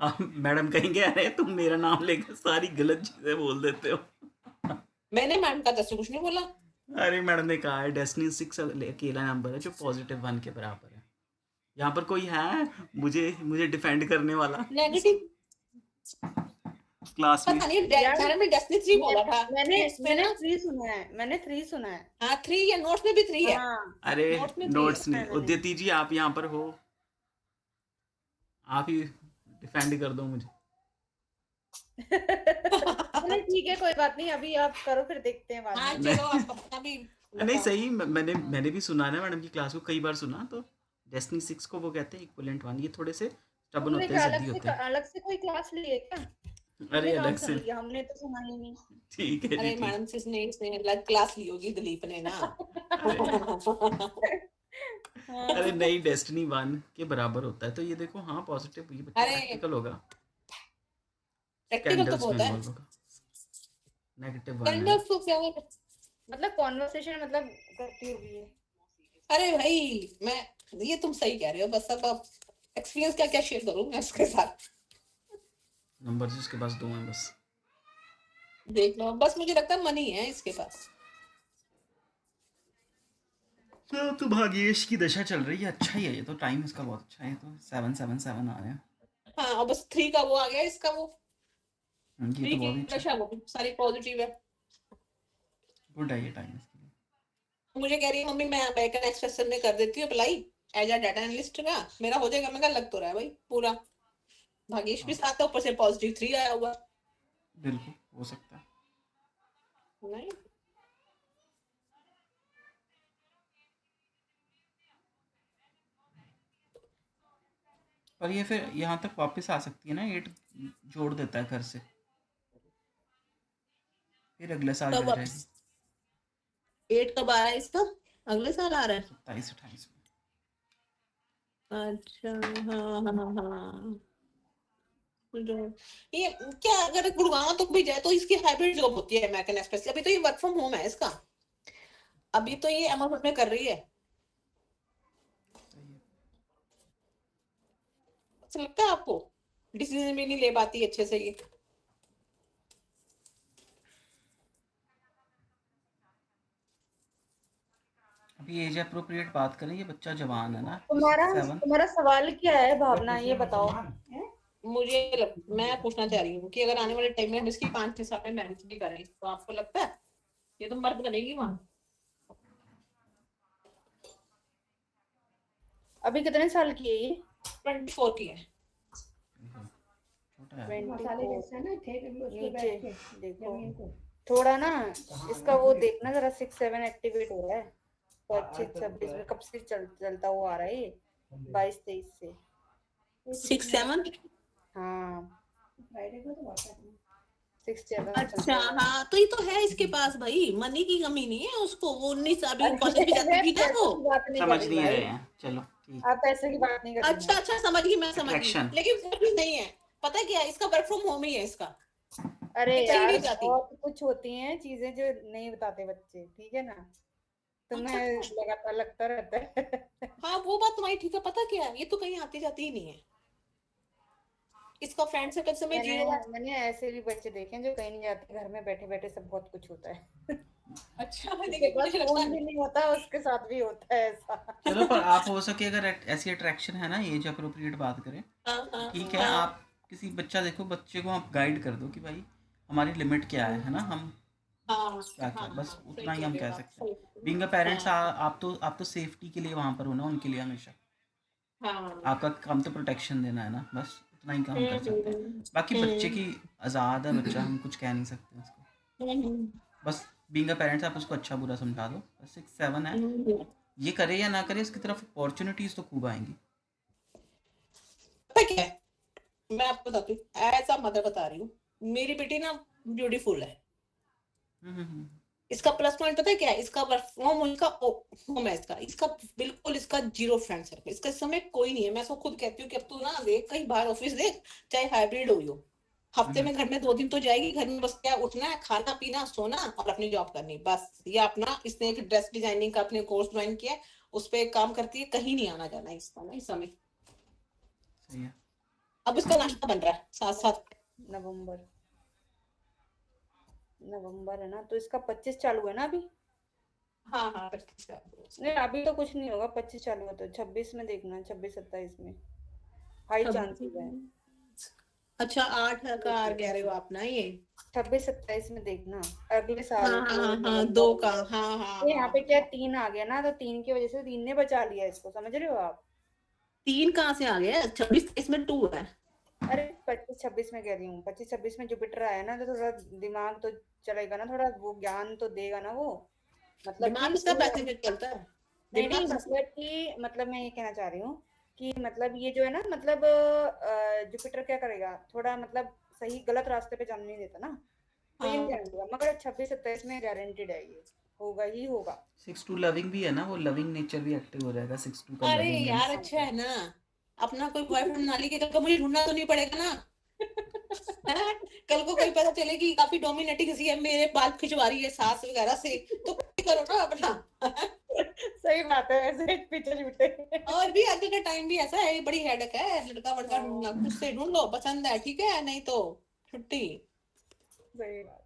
Speaker 2: आप मैडम कहेंगे अरे तुम मेरा नाम लेकर सारी गलत चीजें बोल देते हो
Speaker 5: मैंने मैम का दस कुछ नहीं बोला।
Speaker 2: अरे मैडम ने कहा है डेस्टिनी 6 अकेला नंबर है जो +1 के बराबर है यहाँ पर कोई है मुझे मुझे डिफेंड करने वाला
Speaker 5: नेगेटिव
Speaker 2: क्लास में
Speaker 5: पता नहीं,
Speaker 4: यार
Speaker 5: मैडम ने डेस्टिनी 3 बोला था
Speaker 4: मैंने
Speaker 5: कि उसमें
Speaker 4: मैंने
Speaker 5: ना,
Speaker 4: 3 सुना है, मैंने 3 सुना है।
Speaker 5: हाँ 3 या नोट्स में भी 3 है।
Speaker 4: हाँ
Speaker 2: अरे
Speaker 5: नोट्स में 3 है।
Speaker 2: नोट्स नहीं
Speaker 4: मैंने
Speaker 2: उद्यति जी आप यहाँ पर हो आप ही डिफेंड कर दो मुझे
Speaker 4: चलो ठीक है, कोई बात नहीं, अभी आप करो, फिर देखते हैं बाद
Speaker 5: हाँ
Speaker 4: में।
Speaker 5: चलो
Speaker 2: नहीं
Speaker 5: आप अपना भी
Speaker 2: नहीं
Speaker 5: बताओ।
Speaker 2: सही मैंने भी सुना ना मैडम की क्लास को कई बार सुना तो डेस्टिनी 6 को वो कहते हैं इक्विवेलेंट 1 ये थोड़े से स्टबन
Speaker 4: तुमने
Speaker 2: होते हैं
Speaker 4: क्या
Speaker 2: जिद्दी होते हैं
Speaker 4: अलग से कोई क्लास ली है क्या?
Speaker 2: अरे
Speaker 4: तुमने नाम
Speaker 2: अलग
Speaker 4: सुन
Speaker 2: से
Speaker 4: लिया, हमने तो सुना ही नहीं।
Speaker 2: ठीक है जी
Speaker 5: अरे
Speaker 2: ठीक
Speaker 5: मैडम से इसने अलग क्लास ली होगी दिलीप ने ना।
Speaker 2: अरे
Speaker 4: हाँ
Speaker 2: नहीं डेस्टिनी 1 के बराबर होता है तो ये देखो हाँ पॉजिटिव ये बच्चा
Speaker 5: अरे
Speaker 2: प्रैक्टिकल होगा
Speaker 5: प्रैक्टिकल तो
Speaker 2: कैंडल्स में
Speaker 5: बहुत है।
Speaker 2: इन्वॉल्व होगा -1 है
Speaker 5: कैंडल्स तो क्या है?
Speaker 4: मतलब कॉन्वर्सेशन मतलब करती होगी ये।
Speaker 5: अरे भाई मैं, ये तुम सही कह रहे हो, बस अब एक्सपीरियंस क्या क्या शेयर करूँ मैं उसके साथ।
Speaker 2: नंबर उसके पास 2 हैं बस
Speaker 5: देख लो बस, मुझे लगता है मनी है इसके पास।
Speaker 2: तो भाग्येश की दशा चल रही है अच्छा ही है ये तो टाइम इसका बहुत अच्छा है ये तो 777 आ रहे हैं
Speaker 5: हाँ और बस 3 का वो आ गया, इसका वो
Speaker 2: ये
Speaker 5: 3
Speaker 2: तो
Speaker 5: की
Speaker 2: बहुत ही अच्छा
Speaker 5: दशा वो सारी पॉजिटिव है।
Speaker 2: गुड है ये टाइम इसके लिए
Speaker 5: मुझे कह रही है मम्मी मैं अमेरिकन एक्सप्रेस में कर देती हूँ apply as a data analyst का, मेरा हो जाएगा। मैं कहा लग तो रहा है भाई पूरा, भाग्येश भी
Speaker 2: हाँ
Speaker 5: साथ है, ऊपर से +3 आया हुआ।
Speaker 2: बिल्कुल हो सकता है
Speaker 5: नहीं
Speaker 2: पर ये फिर यहाँ तक वापस आ सकती है ना 8 जोड़ देता है घर से फिर अगले साल
Speaker 5: कब
Speaker 2: डल जाएगी
Speaker 5: वापस 8 कब आ रहा है इसका, अगले साल आ रहा है।
Speaker 2: 27-28 में
Speaker 5: अच्छा हाँ हाँ हाँ। ये क्या अगर गुड़गांव तो भी जाए तो इसकी हाइब्रिड जॉब होती है अमेरिकन एक्सप्रेस की। अभी तो ये वर्क फ्रॉम होम है इसका, अभी तो ये अमेजन में कर रही है। अच्छा लगता है आपको? डिसीजन भी नहीं ले पाती अच्छे से ये।
Speaker 2: अभी एज अप्रोप्रिएट बात करें, ये बच्चा जवान है ना,
Speaker 4: तुम्हारा
Speaker 2: 7।
Speaker 4: तुम्हारा सवाल क्या है भावना, ये बताओ।
Speaker 5: मैं पूछना चाह रही हूँ कि अगर आने वाले टाइम में हम इसकी 5-6 साल में मैरिज भी करें तो आपको लगता है ये तो मर्द बनेगी वहां?
Speaker 4: अभी कितने साल की है ये?
Speaker 5: 24 की है।
Speaker 2: छोटा है।
Speaker 4: 24 नीचे देखो थोड़ा ना, इसका वो देखना जरा 6-7 एक्टिवेट हो रहा है। 25-26 में कब से चलता हुआ आ रहा है ये, 22-23 से।
Speaker 5: 6-7।
Speaker 4: हाँ 6-7
Speaker 5: अच्छा हाँ, तो ये तो है इसके पास भाई, मनी की कमी नहीं है उसको। वो 19 अभी कॉलेज भी जाती थी ना वो।
Speaker 2: समझ नहीं रहे हैं, चलो ठीक।
Speaker 4: आप पैसे की बात नहीं कर रहे।
Speaker 5: अच्छा समझ गई, मैं समझ गई,
Speaker 2: Attraction।
Speaker 5: लेकिन वो भी नहीं है। पता है क्या है, इसका वर्क फ्रॉम होम ही है इसका।
Speaker 4: अरे
Speaker 5: ये कहीं
Speaker 4: यार
Speaker 5: नहीं जाती।
Speaker 4: बहुत कुछ होती हैं चीजें जो नहीं बताते बच्चे, ठीक है ना? तुम्हें
Speaker 5: अच्छा।
Speaker 4: लगातार लगता रहता है।
Speaker 5: हाँ वो बात तुम्हारी ठीक है। पता क्या है, ये तो कहीं आती जाती ही नहीं है। इसका फ्रेंड सर्कल से मैं जीरो।
Speaker 4: मैंने ऐसे भी बच्चे देखे हैं जो कहीं नहीं जाते, घर में बैठे बैठे सब बहुत कुछ होता है।
Speaker 5: अच्छा
Speaker 4: उसके
Speaker 5: लेकिन
Speaker 4: पास
Speaker 5: मुझे लगता
Speaker 4: फोन भी नहीं होता, उसके साथ भी होता है ऐसा।
Speaker 2: चलो, पर आप हो सके अगर ऐसी अट्रैक्शन है ना, एज अप्रोप्रिएट बात करें, ठीक है, आप किसी बच्चा देखो, बच्चे को आप गाइड कर दो कि भाई हमारी लिमिट क्या है ना, हम क्या क्या, बस उतना ही हम कह सकते हैं। बीइंग अ पेरेंट्स, आप तो सेफ्टी के लिए वहाँ पर हो ना उनके लिए हमेशा। आपका काम तो प्रोटेक्शन देना है ना, बस उतना ही काम कर सकते हैं। बाकी बच्चे की आज़ाद है बच्चा, हम कुछ कह नहीं सकते उसको। बस बीइंग अ पेरेंट्स आप उसको अच्छा बुरा समझा दो। 6-7 है, ये करे या ना करे, इसकी तरफ अपॉर्चुनिटीज तो खूब आएंगी।
Speaker 5: पता क्या है, मैं आपको बताती हूँ, एज अ मदर बता रही हूँ, मेरी बेटी ना ब्यूटीफुल है। इसका प्लस पॉइंट पता है क्या है, इसका वर्क फ्रॉम होम है इसका बिल्कुल इसका जीरो फ्रेंड सर्कल। इसका इस समय कोई नहीं है। मैं इसको खुद कहती हूँ कि अब तू ना देख कहीं बाहर ऑफिस देख, चाहे हाइब्रिड हो, हफ्ते में घर में 2 दिन तो जाएगी। घर में बस क्या उठना है, खाना पीना, सोना और अपनी जॉब करनी, बस। ये अपना इसने एक ड्रेस डिजाइनिंग का अपने कोर्स ज्वाइन किया, उस पर काम करती है, कहीं नहीं आना जाना इसका ना इस समय।
Speaker 2: सही है।
Speaker 5: अब इसका नाश्ता बन रहा है साथ साथ।
Speaker 4: नवंबर है ना, तो इसका 25 चालू है ना अभी?
Speaker 5: हाँ
Speaker 4: नहीं अभी तो कुछ नहीं होगा, 25 चालू है तो 26 में देखना, 26-27 में हाई चांसेस है।
Speaker 5: अच्छा 8 का आ गया रहे हो आप ना, ये
Speaker 4: 26-27 में देखना अगले साल।
Speaker 5: हाँ 2 का। हाँ
Speaker 4: तो यहाँ पे क्या 3 आ गया ना, तो 3 की वजह से 3 ने बचा लिया इसको, समझ रहे हो आप?
Speaker 5: 3 कहाँ से आ गया? 26 इसमें 2 है।
Speaker 4: अरे 25-26 में कह रही हूँ, 25-26 में जुपिटर आया ना, तो थोड़ा दिमाग तो चलेगा ना, थोड़ा वो ज्ञान तो देगा ना वो। मतलब
Speaker 5: दिमाग
Speaker 4: कि
Speaker 5: इसका पैसे पे चलता है।
Speaker 4: नहीं मतलब मैं ये कहना चाह रही हूँ कि मतलब ये जो है ना, मतलब जुपिटर क्या करेगा, थोड़ा मतलब सही गलत रास्ते पे जाने नहीं देता ना, तो ये नहीं जाने देगा। मगर 26-27 में गारंटीड है, ये होगा ही होगा।
Speaker 2: 6-2 लविंग भी है ना, वो लविंग नेचर भी एक्टिव हो जाएगा 6-2 का।
Speaker 5: अरे
Speaker 2: लविंग
Speaker 5: यार अच्छा है ना, अपना कोई बॉयफ्रेंड बना ली तो मुझे ढूंढना तो नहीं पड़ेगा ना। कल को कोई पता चले कि काफी डोमिनेटिंग सी है, मेरे बाल खिंचवा रही है सास वगैरह से, तो करो ना अपना।
Speaker 4: सही बात है, ऐसे पीछे छूटे।
Speaker 5: और भी आगे का टाइम भी ऐसा है, बड़ी हेडेक है, लड़का वड़का ढूंढना, खुद से ढूंढ लो, पसंद है ठीक है, नहीं तो छुट्टी।
Speaker 4: सही बात।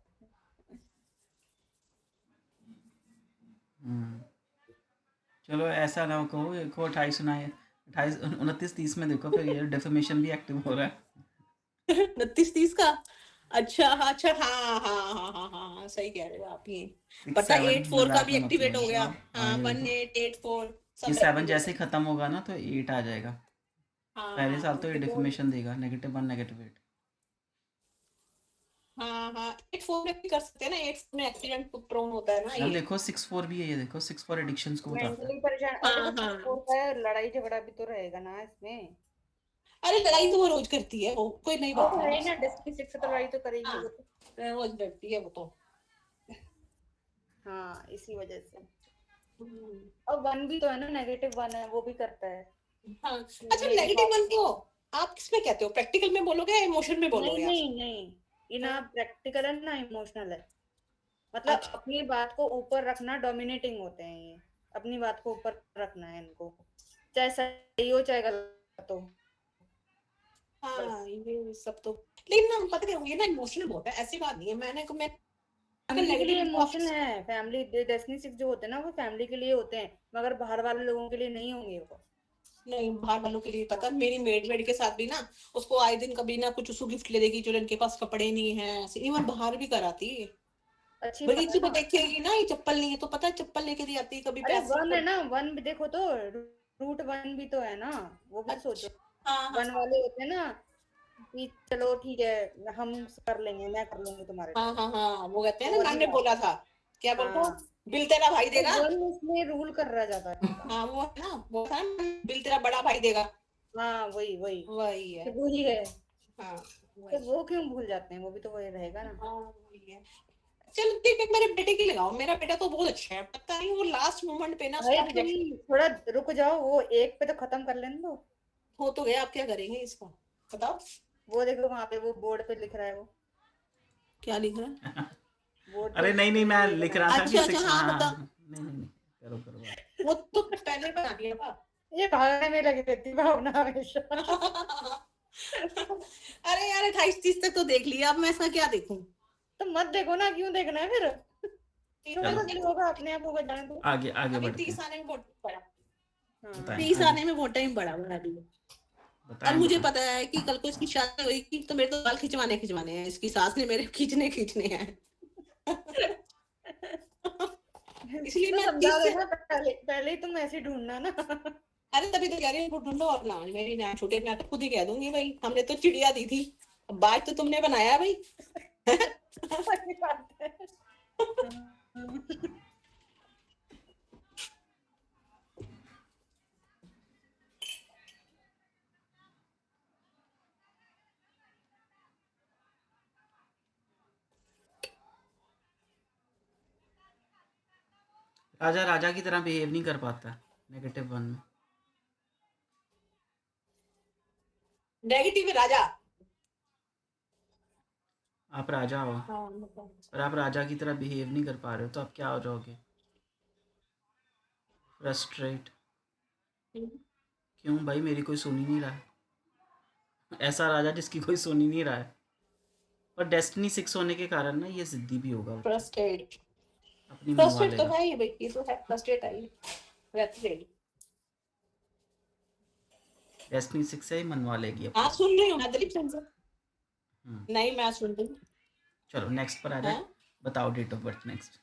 Speaker 2: चलो ऐसा ना कहो, देखो 28 सुनाए, 28 29-30 में देखो, फिर ये डेफर्मेशन भी एक्टिव हो रहा है।
Speaker 5: 29-30 का। अच्छा हाँ, सही कह रहे हो आप। ये
Speaker 2: 6,
Speaker 5: पता
Speaker 2: 7
Speaker 5: 8-4 का
Speaker 2: मजाक
Speaker 5: भी
Speaker 2: में मत
Speaker 5: एक्टिवेट
Speaker 2: लो।
Speaker 5: हो गया।
Speaker 2: हाँ
Speaker 5: हाँ
Speaker 2: ये
Speaker 5: 1
Speaker 2: देखो,
Speaker 5: 8 8-4
Speaker 2: ये
Speaker 5: सब
Speaker 2: 7
Speaker 5: एक्टिवेट
Speaker 2: जैसे
Speaker 5: है।
Speaker 2: ही खत्म होगा ना तो 8 आ जाएगा। पहले साल तो ये
Speaker 5: तो
Speaker 2: डेफर्मेशन देगा, -1 -8।
Speaker 5: हाँ 8-4 में भी कर सकते हैं ना, 8-4 में एक्सीडेंट प्रोन होता है ना
Speaker 2: मैम
Speaker 5: ये।
Speaker 2: देखो 6-4 भी है, ये देखो 6-4 एडिक्शंस को बताता है।
Speaker 4: मेंटली परेशान, अरे तो
Speaker 5: हाँ
Speaker 4: होता है, लड़ाई झगड़ा भी तो रहेगा ना इसमें।
Speaker 5: अरे लड़ाई तो वो रोज करती है, वो कोई नई
Speaker 4: वो
Speaker 5: बात
Speaker 4: तो है
Speaker 5: नहीं
Speaker 4: ही ना, डिस्ट्रिक्ट 6 तो लड़ाई तो करेगी
Speaker 5: हाँ
Speaker 4: वो तो।
Speaker 5: रोज करती है वो तो।
Speaker 4: हाँ इसी वजह से। और 1 भी तो है ना, -1 है, वो भी करता है।
Speaker 5: हाँ
Speaker 4: कि
Speaker 5: अच्छा
Speaker 4: मेरी
Speaker 5: नेगेटिव
Speaker 4: बात
Speaker 5: 1 को आप किसमें कहते हो, प्रैक्टिकल में बोलोगे या इमोशन में
Speaker 4: नहीं
Speaker 5: बोलोगे आप?
Speaker 4: नहीं नहीं, ये ना
Speaker 5: हाँ।
Speaker 4: प्रैक्टिकल है ना इमोशनल है। मतलब
Speaker 5: अच्छा।
Speaker 4: अपनी बात को ऊपर रखना, डोमिनेटिंग होते हैं ये, अपनी बात को ऊपर रखना है इनको, चाहे सही हो चाहे गलत हो, बस।
Speaker 5: हाँ ये सब तो, लेकिन ना पता क्या ये ना इमोशनल बहुत है, ऐसी बात नहीं है। मैं अगर
Speaker 4: फैमिली के लिए
Speaker 5: नेगेटिव
Speaker 4: इमोशन है, फैमिली डेस्टिनी 6 जो होते हैं ना वो फैमिली के लिए होते हैं, मगर बाहर वाले लोगों के लिए नहीं होंगे वो।
Speaker 5: नहीं, बाहर वालों के लिए पता, मेरी मेड के साथ भी ना, उसको आए दिन कभी ना कुछ उसको गिफ्ट ले देगी, चलो इनके पास कपड़े नहीं है, इवन बाहर भी कराती है।
Speaker 4: अच्छी
Speaker 5: बल्कि
Speaker 4: बात
Speaker 5: किसी
Speaker 4: है
Speaker 5: को
Speaker 4: ना।
Speaker 5: देखेगी ना ये चप्पल नहीं है तो पता है चप्पल लेके दी आती है, कभी
Speaker 4: अरे
Speaker 5: पैसे
Speaker 4: वन है ना, वन भी देखो तो, रूट वन भी तो है ना, वो भी तो सोचो।
Speaker 5: अच्छा हाँ हाँ
Speaker 4: वन वाले होते हैं ना कि चलो ठीक है हम कर लेंगे, मैं कर लूंगी तुम्हारे
Speaker 5: हाँ
Speaker 4: लिए,
Speaker 5: हाँ हाँ, वो कहते हैं
Speaker 4: वो
Speaker 5: ना,
Speaker 4: वाली
Speaker 5: मैम ने
Speaker 4: बात।
Speaker 5: बोला था, क्या बोलते हो,
Speaker 4: हाँ,
Speaker 5: बिल तेरा भाई
Speaker 4: तो
Speaker 5: देगा।
Speaker 4: वन उसमें रूल कर रहा जाता है।
Speaker 5: हाँ वो है ना, वो था ना, बिल तेरा बड़ा भाई देगा,
Speaker 4: हाँ वही वही,
Speaker 5: वही है।
Speaker 4: तो वही है।
Speaker 5: हाँ
Speaker 4: तो
Speaker 5: वही।
Speaker 4: वो क्यों भूल जाते हैं, वो भी तो वही रहेगा ना।
Speaker 5: हाँ वही है। चलो देख एक मेरे बेटे की लगाओ, मेरा बेटा तो बहुत अच्छा है, पता नहीं वो लास्ट मोमेंट पे ना
Speaker 4: भाई
Speaker 5: उसका
Speaker 4: तुम
Speaker 5: रिजेक्शन
Speaker 4: थोड़ा रुक जाओ, वो एक पे तो खत्म कर लेने दो।
Speaker 5: हो तो गया, आप क्या करेंगे इसका बताओ।
Speaker 4: वो देखो वहां पे वो बोर्ड पे लिख रहा है, वो
Speaker 5: क्या लिख रहा है?
Speaker 4: बोर्ड पे
Speaker 2: अरे नहीं नहीं, मैं
Speaker 4: ये
Speaker 2: लिख
Speaker 4: बना
Speaker 2: रहा था कि
Speaker 5: अच्छा अच्छा
Speaker 2: 6,
Speaker 5: हाँ
Speaker 2: हाँ
Speaker 5: बता।
Speaker 2: हाँ, नहीं नहीं नहीं, करो करो बात।
Speaker 5: वो तो पहले बना दिया था।
Speaker 4: ये भागने में लगी रहती भावना हमेशा।
Speaker 5: अरे यार 28-30 तक तो देख लिया, अब मैं इसका क्या देखूं?
Speaker 4: तो मत देखो ना, क्यों देखना है फिर,
Speaker 5: तीनों
Speaker 2: चलो
Speaker 5: में
Speaker 4: जो
Speaker 5: से
Speaker 4: होगा अपने आप होगा, जाने दो।
Speaker 2: आगे आगे
Speaker 5: अभी
Speaker 2: बढ़ते
Speaker 5: 30
Speaker 2: हैं।
Speaker 5: आने में बहुत बड़ा,
Speaker 4: हाँ।
Speaker 2: बताएं
Speaker 5: 30
Speaker 2: आगे,
Speaker 5: आने में बहुत टाइम बड़ा बड़ा भी है। अब
Speaker 2: बताएं
Speaker 5: मुझे
Speaker 2: बताएं।
Speaker 5: पता है कि कल को इसकी शादी होगी तो मेरे तो बाल खिंचवाने हैं, इसकी सास ने मेरे खींचने हैं। इसलिए
Speaker 4: तो
Speaker 5: मैं
Speaker 4: समझा
Speaker 5: 30 से,
Speaker 4: देना पहले, पहले ही तुम ऐसे ढूंढना ना।
Speaker 5: अरे तभी तो कह रही हूँ ढूंढो अपना, मेरी ना छोटे, मैं तो खुद ही कह दूंगी भाई हमने तो चिड़िया दी थी, अब बाज तो तुमने बनाया भाई।
Speaker 4: सही बात है।
Speaker 2: राजा राजा की तरह बिहेव नहीं कर पाता -1 में।
Speaker 5: नेगेटिव राजा।
Speaker 2: आप राजा हो
Speaker 5: हाँ
Speaker 2: और आप राजा की तरह बिहेव नहीं कर पा रहे हो, तो आप क्या हो जाओगे? फ्रस्ट्रेट। क्यों भाई, मेरी कोई सुन ही नहीं रहा है, ऐसा राजा जिसकी कोई सुन ही नहीं रहा है। पर डेस्टिनी 6 होने के कारण ना ये जिद्दी भी होगा,
Speaker 5: फ्रस्ट्रेट,
Speaker 2: अपनी मनवा
Speaker 5: फ्रस्ट्रेट तो
Speaker 2: लेगा।
Speaker 5: है ये भाई, ये तो है फ्रस्ट्रेट है, फ्रस्ट्रेट।
Speaker 2: डेस्टिनी 6 से ही मनवा लेगी
Speaker 5: हाँ
Speaker 2: अपनी।
Speaker 5: सुन रही हूँ मैं दिलीप सिंह से।
Speaker 2: हम्म,
Speaker 5: नहीं मैं सुन रही हूँ।
Speaker 2: चलो नेक्स्ट पर आ जाए।
Speaker 5: हाँ
Speaker 2: बताओ डेट ऑफ बर्थ नेक्स्ट।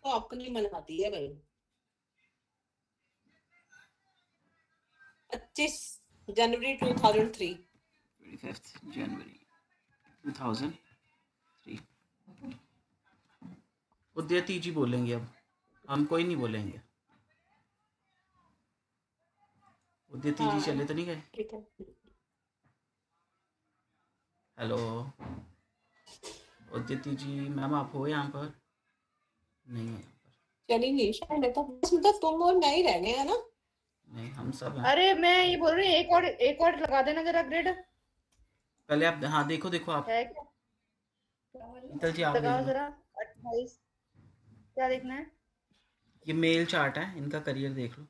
Speaker 5: तो अपनी मनवाती है भाई। 25 जनवरी 2003।
Speaker 2: 25 जनवरी 2003। उदयती जी बोलेंगे, अब हम कोई नहीं बोलेंगे। उदयती जी
Speaker 5: हाँ
Speaker 2: चले तो नहीं गए?
Speaker 5: ठीक है।
Speaker 2: हेलो उदयती जी मैम, आप हो यहाँ पर? नहीं हो यहाँ पर।
Speaker 5: चलेंगे शायद, तो बस मतलब तुम और मैं ही रह गए हैं ना।
Speaker 2: नहीं हम सब हैं।
Speaker 4: अरे मैं ये बोल रही हूँ, एक और लगा देना जरा ग्रेड।
Speaker 2: पहले आप, हाँ देखो देखो आप,
Speaker 4: है क्या?
Speaker 2: शीतल जी आप देख
Speaker 4: लगाओ
Speaker 2: लो।
Speaker 4: जरा 28, क्या देखना है?
Speaker 2: ये मेल चार्ट है, इनका करियर देख लो।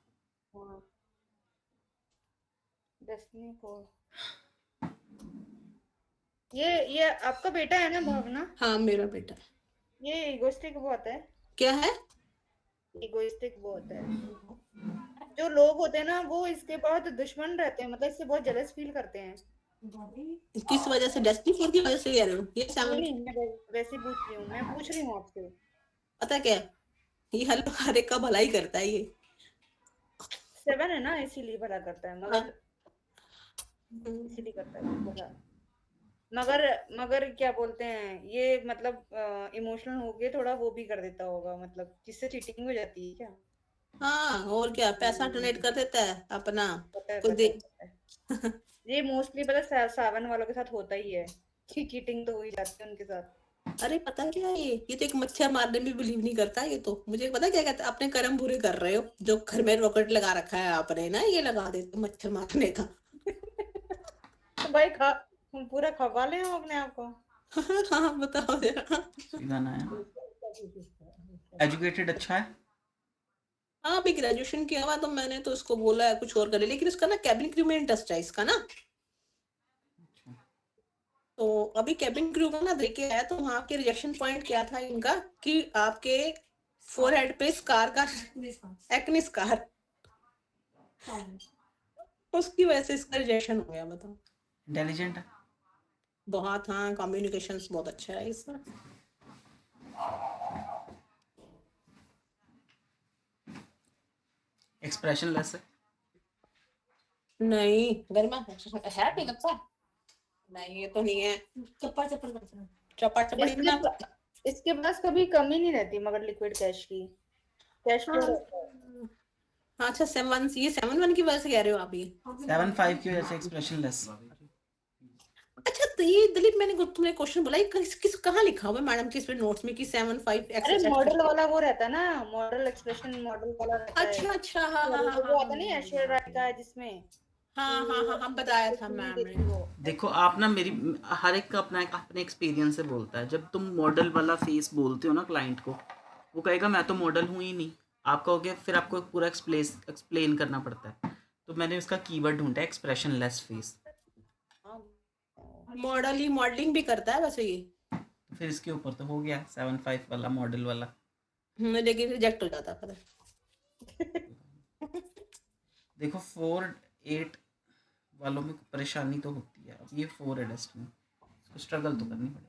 Speaker 4: हाँ, डेस्टिनी 4। ये आपका बेटा है ना भावना?
Speaker 5: हाँ मेरा बेटा।
Speaker 4: ये इगोइस्टिक बहुत है,
Speaker 5: क्या है?
Speaker 4: इगोइस्टिक बहुत है। जो लोग होते हैं ना वो इसके बहुत दुश्मन रहते हैं, मतलब इससे बहुत जेलस फील करते हैं।
Speaker 5: किस वजह से? डेस्टिनी 4 की वजह से कह रहे हो? ये
Speaker 4: नहीं
Speaker 5: सेवन,
Speaker 4: नहीं, मैं वैसे ही पूछ रही हूँ, मैं पूछ रही हूँ आपसे।
Speaker 5: पता क्या है? ये हर एक का भला ही करता है ये।
Speaker 4: 7 है ना, इसीलिए भला करता है, मगर
Speaker 5: हाँ।
Speaker 4: इसीलिए करता है भला। मगर मगर क्या बोलते हैं ये, मतलब इमोशनल होके थोड़ा वो भी कर देता होगा, मतलब जिससे चीटिंग हो जाती है क्या?
Speaker 5: हाँ और क्या, पैसा डोनेट कर देता है अपना,
Speaker 4: पता है
Speaker 5: खुद
Speaker 4: पता है,
Speaker 5: देख।
Speaker 4: पता है। ये मोस्टली पता है सावन वालों के साथ होता ही है कि चीटिंग तो हो ही जाती है उनके साथ।
Speaker 5: अरे पता है क्या है ये तो एक मच्छर मारने में बिलीव नहीं करता ये तो, मुझे पता है क्या कहता है, अपने कर्म बुरे कर रहे हो, जो घर में रॉकेट लगा रखा है आपने ना, ये लगा देते मच्छर मारने का।
Speaker 4: भाई पूरा खपा ले हम अपने आप को।
Speaker 5: हाँ बताओ जरा।
Speaker 2: सीधा ना है। एजुकेटेड अच्छा है।
Speaker 5: हाँ अभी ग्रेजुएशन किया हुआ, तो मैंने तो उसको बोला है कुछ और करे, लेकिन इसका ना कैबिन क्रू में इंटरेस्ट है इसका ना। तो अभी कैबिन क्रू का ना देख के आया, तो वहाँ के रिजेक्शन पॉइंट क्या था इनका कि आपके फोरहेड पे स्कार का एक्ने स्कार, उसकी वजह से इसका रिजेक्शन हो गया। बताओ।
Speaker 2: इंटेलिजेंट है।
Speaker 5: बहुत, हाँ कम्युनिकेशंस बहुत अच्छा है इसका।
Speaker 2: एक्सप्रेशन लेस है।
Speaker 5: नहीं गर्मा है भी लगता है। नहीं ये तो नहीं है। चप्पा चप्पल चप्पा चप्पल
Speaker 4: इसके
Speaker 5: इतना।
Speaker 4: इसके पास कभी कमी नहीं रहती मगर लिक्विड कैश की। कैश फ्लो रहता है।
Speaker 5: हाँ अच्छा 7 ये 7 की वजह से कह रहे हो आप ये।
Speaker 2: 7-5 की वजह से एक्सप्रेशन लेस।
Speaker 5: अच्छा तो ये दिलीप मैंने तुमने क्वेश्चन बोला, ये किस कहाँ लिखा हुआ है मैडम के इस पे नोट्स में कि 7-5
Speaker 4: अरे मॉडल वाला वो रहता है ना, मॉडल एक्सप्रेशन मॉडल वाला रहता है।
Speaker 5: अच्छा अच्छा हाँ हाँ हाँ
Speaker 4: वो आता नहीं ऐश्वर्या राय का है जिसमें।
Speaker 5: हाँ हाँ हाँ हाँ बताया था मैम ने।
Speaker 2: देखो आप ना मेरी हर एक का अपना अपने एक्सपीरियंस से बोलता है। जब तुम मॉडल वाला फेस बोलते हो ना क्लाइंट को, वो कहेगा मैं तो मॉडल हूँ ही नहीं। आप कहोगे फिर आपको पूरा एक्सप्लेन करना पड़ता है। तो मैंने उसका कीवर्ड ढूंढा एक्सप्रेशन लेस फेस।
Speaker 5: मॉडलिंग भी करता है वैसे ये।
Speaker 2: तो फिर इसके ऊपर तो हो गया 7-5 वाला मॉडल वाला।
Speaker 5: लेकिन रिजेक्ट हो जाता पता है।
Speaker 2: देखो 4-8 वालों में परेशानी तो होती है। अब ये 4 है डेस्टिनी, इसको स्ट्रगल तो करनी पड़ेगी।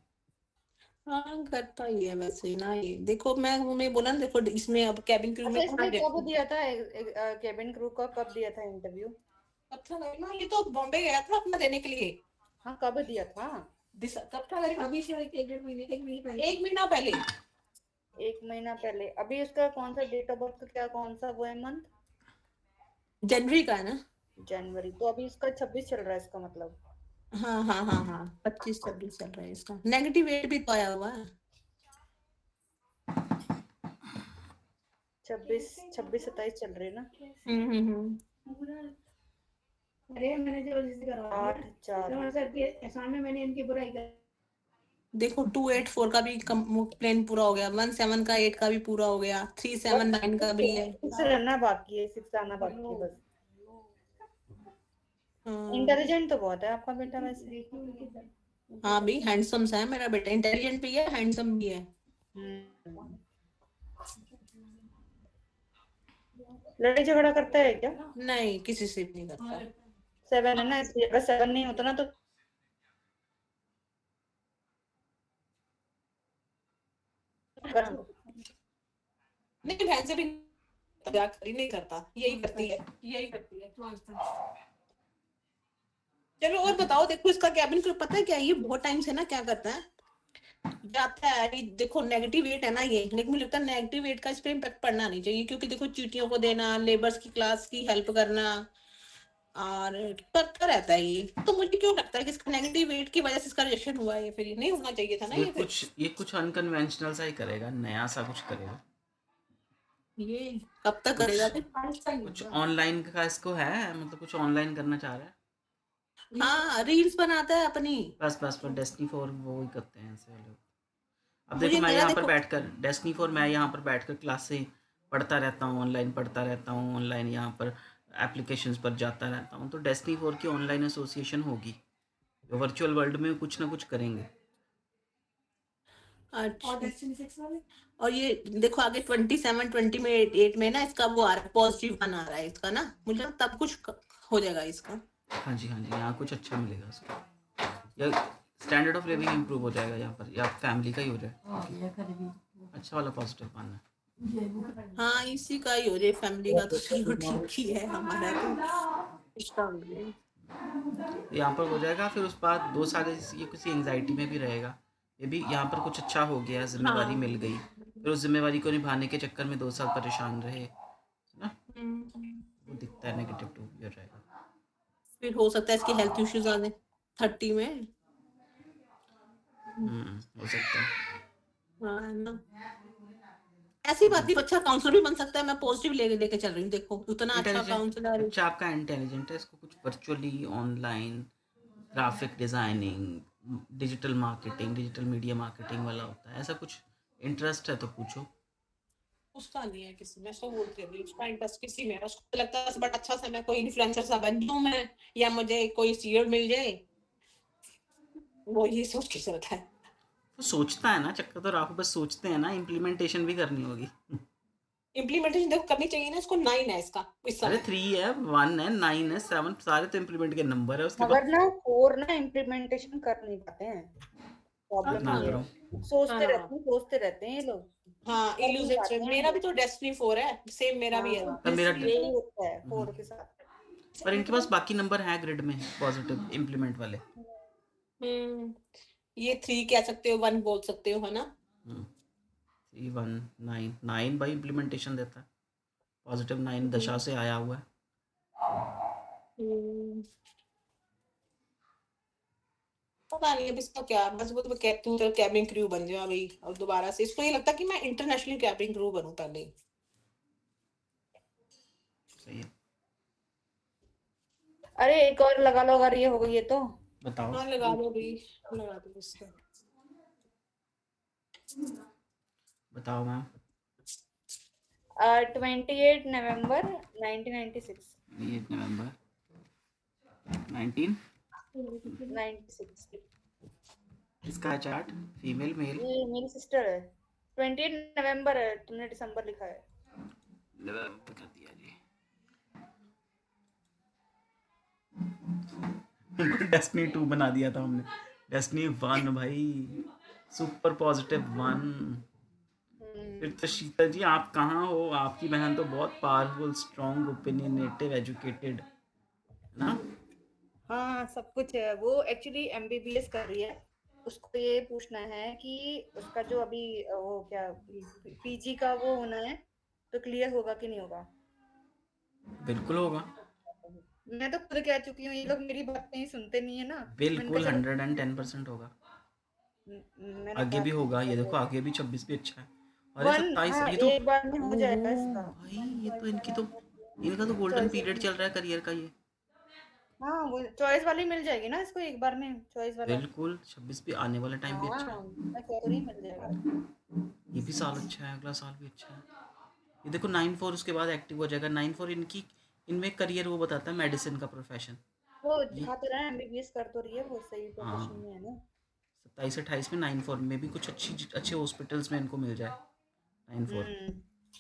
Speaker 5: हाँ करता ही है वैसे ना ये। देखो मैं बोला ना, देखो इसमें अब कैबिन क्रू
Speaker 4: अच्छा
Speaker 5: में
Speaker 4: इसने कब दिया था केबिन क्रू का कब दिया था इंटरव्यू?
Speaker 5: अच्छा लगा ना, ये तो बॉम्बे गया था अपना देने के लिए।
Speaker 4: हाँ कब दिया था?
Speaker 5: कब था करीब अभी से 1 महीना पहले।
Speaker 4: 1 महीना पहले। अभी इसका कौन सा डेट ऑफ बर्थ क्या कौन सा वो है मंथ?
Speaker 5: जनवरी का है ना।
Speaker 4: जनवरी। तो अभी इसका 26 चल रहा है इसका मतलब।
Speaker 5: हाँ हाँ हाँ हाँ 25-26 चल रहा है इसका। नेगेटिव वेट भी तो आया हुआ है।
Speaker 4: 26-27 चल रही है ना।
Speaker 1: अरे मैंने जल्दी से करवा
Speaker 4: 8-4
Speaker 1: सर के सामने मैंने इनकी बुराई कर।
Speaker 5: देखो 284 का भी प्लान पूरा हो गया, 17 का 8 का भी पूरा हो गया, 379 का भी है।
Speaker 4: 6 रहना बाकी है, 6 आना बाकी है बस।
Speaker 5: हाँ।
Speaker 4: इंटेलिजेंट तो बहुत है आपका बेटा वैसे।
Speaker 5: हाँ भी हैंडसम सा है मेरा बेटा, इंटेलिजेंट भी है हैंडसम भी है।
Speaker 4: लड़ाई झगड़ा करता है क्या?
Speaker 5: नहीं किसी से भी नहीं करता।
Speaker 4: 7 है ना, इसलिए अगर 7 नहीं होता ना तो
Speaker 5: नहीं बहन से भी मजाक करी नहीं करता, यही करती है यही करती है। चलो और बताओ। देखो इसका कैबिन क्रू पता है क्या, ये बहुत टाइम से ना क्या करता है, जाता है। ये देखो नेगेटिव वेट है ना ये, लेकिन मुझे लगता है नेगेटिव वेट का इस पे इम्पैक्ट पड़ना नहीं चाहिए, क्योंकि देखो चीटियों को देना, लेबर्स की क्लास की हेल्प करना और करता रहता है ये। तो मुझे क्यों लगता है कि इसका नेगेटिव वेट की वजह से इसका रिजेक्शन हुआ है, फिर ये नहीं होना चाहिए था ना
Speaker 2: ये कुछ अनकन्वेंशनल सा ही करेगा, नया सा कुछ करेगा।
Speaker 5: ये कब तक करेगा फिर?
Speaker 2: कुछ ऑनलाइन का इसको है, मतलब कुछ ऑनलाइन करना चाह रहा है।
Speaker 5: हाँ रील्स बनाता है अपनी।
Speaker 2: बस डेस्टिनी 4 वो ही करते हैं ऐसे लोग। अब
Speaker 5: मुझे
Speaker 2: देखो मैं
Speaker 5: लगा
Speaker 2: यहाँ पर
Speaker 5: देखो
Speaker 2: बैठकर डेस्टिनी 4 मैं यहाँ पर बैठकर क्लासें पढ़ता रहता हूँ, ऑनलाइन पढ़ता रहता हूँ, ऑनलाइन यहाँ पर एप्लीकेशंस पर जाता रहता हूँ। तो डेस्टिनी 4 की ऑनलाइन एसोसिएशन होगी, वर्चुअल वर्ल्ड में कुछ ना कुछ करेंगे।
Speaker 5: अच्छा और ये देखो आगे 27-28 में ना इसका वो आ रहा है, पॉजिटिव 1 आ रहा है इसका ना, मुझे लगता है तब कुछ हो जाएगा इसका।
Speaker 2: हाँ जी यहाँ कुछ अच्छा मिलेगा उसको, या स्टैंडर्ड ऑफ लिविंग इम्प्रूव हो जाएगा यहाँ पर, या फैमिली का ही हो जाए। अच्छा वाला पॉजिटिव पाना है।
Speaker 5: हाँ इसी का ही हो जाए, फैमिली का तो चलो ठीक ही है हमारा तो इसका हो जाए।
Speaker 2: यहाँ पर हो जाएगा। फिर उस बाद 2 साल ये किसी एंजाइटी में भी रहेगा, ये भी यहाँ पर कुछ अच्छा हो गया, जिम्मेवारी मिल गई, फिर उस जिम्मेवारी को निभाने के चक्कर में 2 साल परेशान रहे ना, वो दिखता है नेगेटिव 2 भी हो जाएगा।
Speaker 5: फिर हो सकता है इसके हेल्थ इश्यूज आ जाए 30 में।
Speaker 2: हो सकता है।
Speaker 5: हाँ है ना, ऐसी बात नहीं, अच्छा काउंसलर भी बन सकता है। मैं पॉजिटिव लेके चल रही हूँ, देखो उतना अच्छा काउंसलर।
Speaker 2: अच्छा आपका इंटेलिजेंट है, इसको कुछ virtually online graphic designing, digital marketing, digital media marketing वाला होता है, ऐसा कुछ इंटरेस्ट है तो पूछो।
Speaker 5: उसका नहीं है किसी में, उसको बोलते हैं उसका इंटरेस्ट किसी में है, उसको लगता है बट अच्छा सा मैं कोई इन्फ्लुएंसर सा बन जाऊं मैं, या मुझे कोई सीरियल मिल जाए, वो ये सोच के चलता है।
Speaker 2: वो सोचता है ना, चक्कर तो राहु बस सोचते हैं ना, इम्प्लीमेंटेशन भी करनी होगी।
Speaker 5: इम्प्लीमेंटेशन देखो करनी चाहिए ना, इसको 9 है इसका इस
Speaker 2: अरे
Speaker 5: समय।
Speaker 2: 3 है, 1 है, 9 है, 7 सारे तो इम्प्लीमेंट के नंबर है उसके
Speaker 4: मगर
Speaker 2: पास।
Speaker 4: ना 4 ना इम्प्लीमेंटेशन कर नहीं पाते हैं, प्रॉब्लम
Speaker 2: ना
Speaker 4: ये
Speaker 2: करो।
Speaker 4: है। सोचते रहते हैं ये लोग,
Speaker 5: हाँ
Speaker 4: कर नहीं
Speaker 5: इल्यूजेट,
Speaker 4: पाते हैं
Speaker 5: मेरा भी
Speaker 4: वो।
Speaker 5: तो डेस्टिनी 4 है, सेम मेरा भी है।
Speaker 4: हाँ,
Speaker 2: पर मेरा
Speaker 4: यही होता है 4 के साथ।
Speaker 2: पर इनके पास बाकी नंबर हैं ग्रिड में पॉजिटिव इम्प्लीमेंट वाले।
Speaker 5: हम्म, ये 3 कह सकते हो, 1 बोल सकते हो, है ना।
Speaker 2: 3 1 9 9 भाई इम्प्लीमेंटेशन देता है, पॉजिटिव 9 दशा से आया हुआ है।
Speaker 5: हम्म, पता नहीं अब इसका क्या, बस वो तो तू तो कैबिन क्रू बन जाओ भाई, और दोबारा से इसको ये लगता है कि मैं इंटरनेशनल कैबिन क्रू बनूं पहले।
Speaker 2: सही है,
Speaker 4: अरे एक और लगा लो अगर ये हो गई है तो।
Speaker 2: बताओ
Speaker 5: हाँ लगा दो भाई, लगा दो इसका।
Speaker 2: बताओ मैम।
Speaker 4: 28 नवंबर 1996।
Speaker 2: 8 नवंबर 19
Speaker 4: 96।
Speaker 2: इसका है चार्ट, फीमेल मेल।
Speaker 4: ये मेरी सिस्टर है। 28 नवंबर है, तुमने दिसंबर लिखा है।
Speaker 2: नवंबर कर दिया जी। उनको डेस्टिनी 2 बना दिया था हमने, डेस्टिनी 1 भाई, सुपर पॉजिटिव 1। फिर तो शीतल जी आप कहाँ हो, आपकी बहन तो बहुत पावरफुल, स्ट्रॉन्ग, ओपिनियनेटिव, एजुकेटेड ना।
Speaker 4: हाँ सब कुछ है, वो एक्चुअली एमबीबीएस कर रही है। उसको ये पूछना है कि उसका जो अभी वो क्या पीजी का वो होना है, तो क्लियर होगा कि नहीं होगा।
Speaker 2: बिल्कुल होगा,
Speaker 4: मैं तो खुद कह चुकी हूँ, ये लोग मेरी बात नहीं सुनते नहीं है ना। मैंने
Speaker 2: बिल्कुल
Speaker 4: कहा चलो
Speaker 2: 110% होगा।
Speaker 4: मैंने
Speaker 2: आगे
Speaker 4: कहा
Speaker 2: भी होगा, ये देखो आगे भी 26 भी अच्छा है। अरे 27
Speaker 4: हाँ
Speaker 2: ये तो,
Speaker 4: एक बार में हो जाएगा
Speaker 2: ओहो
Speaker 4: इसका।
Speaker 2: भाई, ये तो इनका तो गोल्डन
Speaker 4: चॉइस,
Speaker 2: पीरियड चल रहा है करियर का ये।
Speaker 4: हाँ वो चॉइस वाली मिल जाएगी ना इसको एक बार में, चॉइस वाला।
Speaker 2: बिल्कुल 26 भी, आने वाला टाइम भी अच्छा
Speaker 4: हाँ
Speaker 2: है,
Speaker 4: मैं कह रही मिल जाएगा इसको।
Speaker 2: ये भी साल अच्छा है, अगला साल भी अच्छा है। ये देखो 9-4 उसके बाद एक्टिव हो जाएगा, 9-4 इनकी, इनमें करियर वो बताता है, मेडिसिन का प्रोफेशन।
Speaker 4: वो
Speaker 2: ये
Speaker 4: दिखा तो रहा है एमबीबीएस कर तो रही है, वो सही प्रोफेशन
Speaker 2: हाँ
Speaker 4: में है ना।
Speaker 2: 27-28 में 9-4 में भी कुछ अच्छे हॉस्पिटल्स में इनको मिल जाए 9-4।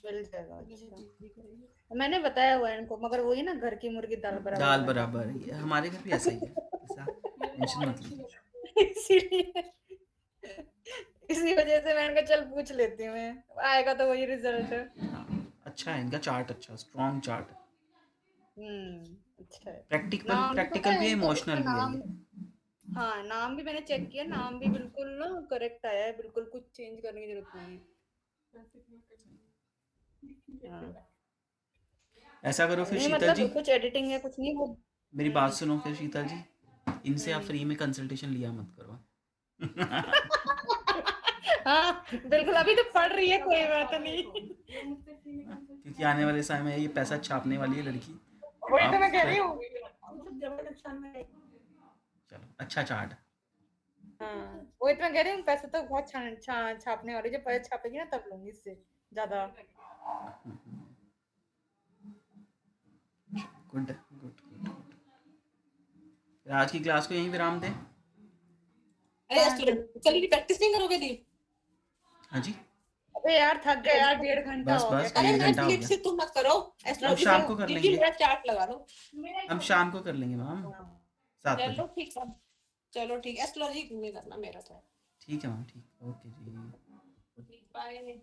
Speaker 4: मिल जाएगा अच्छा। मैंने बताया हुआ है इनको, मगर वही ना घर की मुर्गी दाल बराबर
Speaker 2: दाल
Speaker 4: वाला।
Speaker 2: बराबर, ये हमारे घर भी ऐसा ही है, ऐसा टेंशन मत लीजिए।
Speaker 4: इसीलिए इसी वजह से मैंने कहा चल पूछ लेती हूँ मैं, आएगा तो वही रिजल्ट है।
Speaker 2: हाँ अच्छा है इनका चार्ट, अच्छा स्ट्रॉन्ग चार्ट है,
Speaker 4: अच्छा है।
Speaker 2: प्रैक्टिकल
Speaker 4: नाम भी पता
Speaker 2: प्रैक्टिकल
Speaker 4: है
Speaker 2: भी है,
Speaker 4: इनका, इसका
Speaker 2: इमोशनल भी है
Speaker 4: नाम।
Speaker 2: ये।
Speaker 4: हाँ नाम भी मैंने चेक किया, नाम भी बिल्कुल ना करेक्ट आया है, बिल्कुल कुछ चेंज करने की जरूरत नहीं है। हाँ।
Speaker 2: ऐसा करो फिर
Speaker 4: नहीं
Speaker 2: शीतल जी,
Speaker 4: मतलब कुछ एडिटिंग है कुछ नहीं वो।
Speaker 2: मेरी बात सुनो फिर शीतल जी, इनसे आप
Speaker 4: हम्म।
Speaker 2: फ्री में कंसल्टेशन लिया मत करो।
Speaker 4: हाँ बिल्कुल, अभी तो पढ़ रही है, कोई बात नहीं।
Speaker 2: क्योंकि आने वाले समय में ये पैसा छापने वाली है लड़की।
Speaker 4: वही तो
Speaker 2: आप
Speaker 4: मैं कह रही हूँ।
Speaker 2: चलो अच्छा चार्ट है।
Speaker 4: हाँ वही तो मैं कह रही हूँ, पैसे तो बहुत छापने वाली, जब पैसे छापेगी ना तब लूंगी इससे ज्यादा।
Speaker 2: Good good good. आज की क्लास को यहीं विराम दें।
Speaker 5: अरे कल की प्रैक्टिस नहीं करोगे दी?
Speaker 2: हाँ जी,
Speaker 4: अबे यार थक गए यार, 1.5 घंटा
Speaker 2: बस
Speaker 4: हो गया।
Speaker 2: बस
Speaker 5: अरे
Speaker 2: 1.5
Speaker 5: मैं
Speaker 2: घंटा हो
Speaker 5: फिलिप
Speaker 2: गया,
Speaker 5: से तुम मत करो,
Speaker 2: हम
Speaker 5: एस्ट्रोलॉजी
Speaker 2: शाम
Speaker 5: से
Speaker 2: को कर
Speaker 5: दीदी
Speaker 2: लेंगे,
Speaker 5: मेरा चार्ट लगा लो।
Speaker 2: हम शाम को कर लेंगे मैम, 7
Speaker 5: चलो
Speaker 2: बजे।
Speaker 5: ठीक है, चलो ठीक, एस्ट्रोलॉजी नहीं करना मेरा तो।
Speaker 2: ठीक है मैम, ठीक, ओके जी।
Speaker 5: बाय।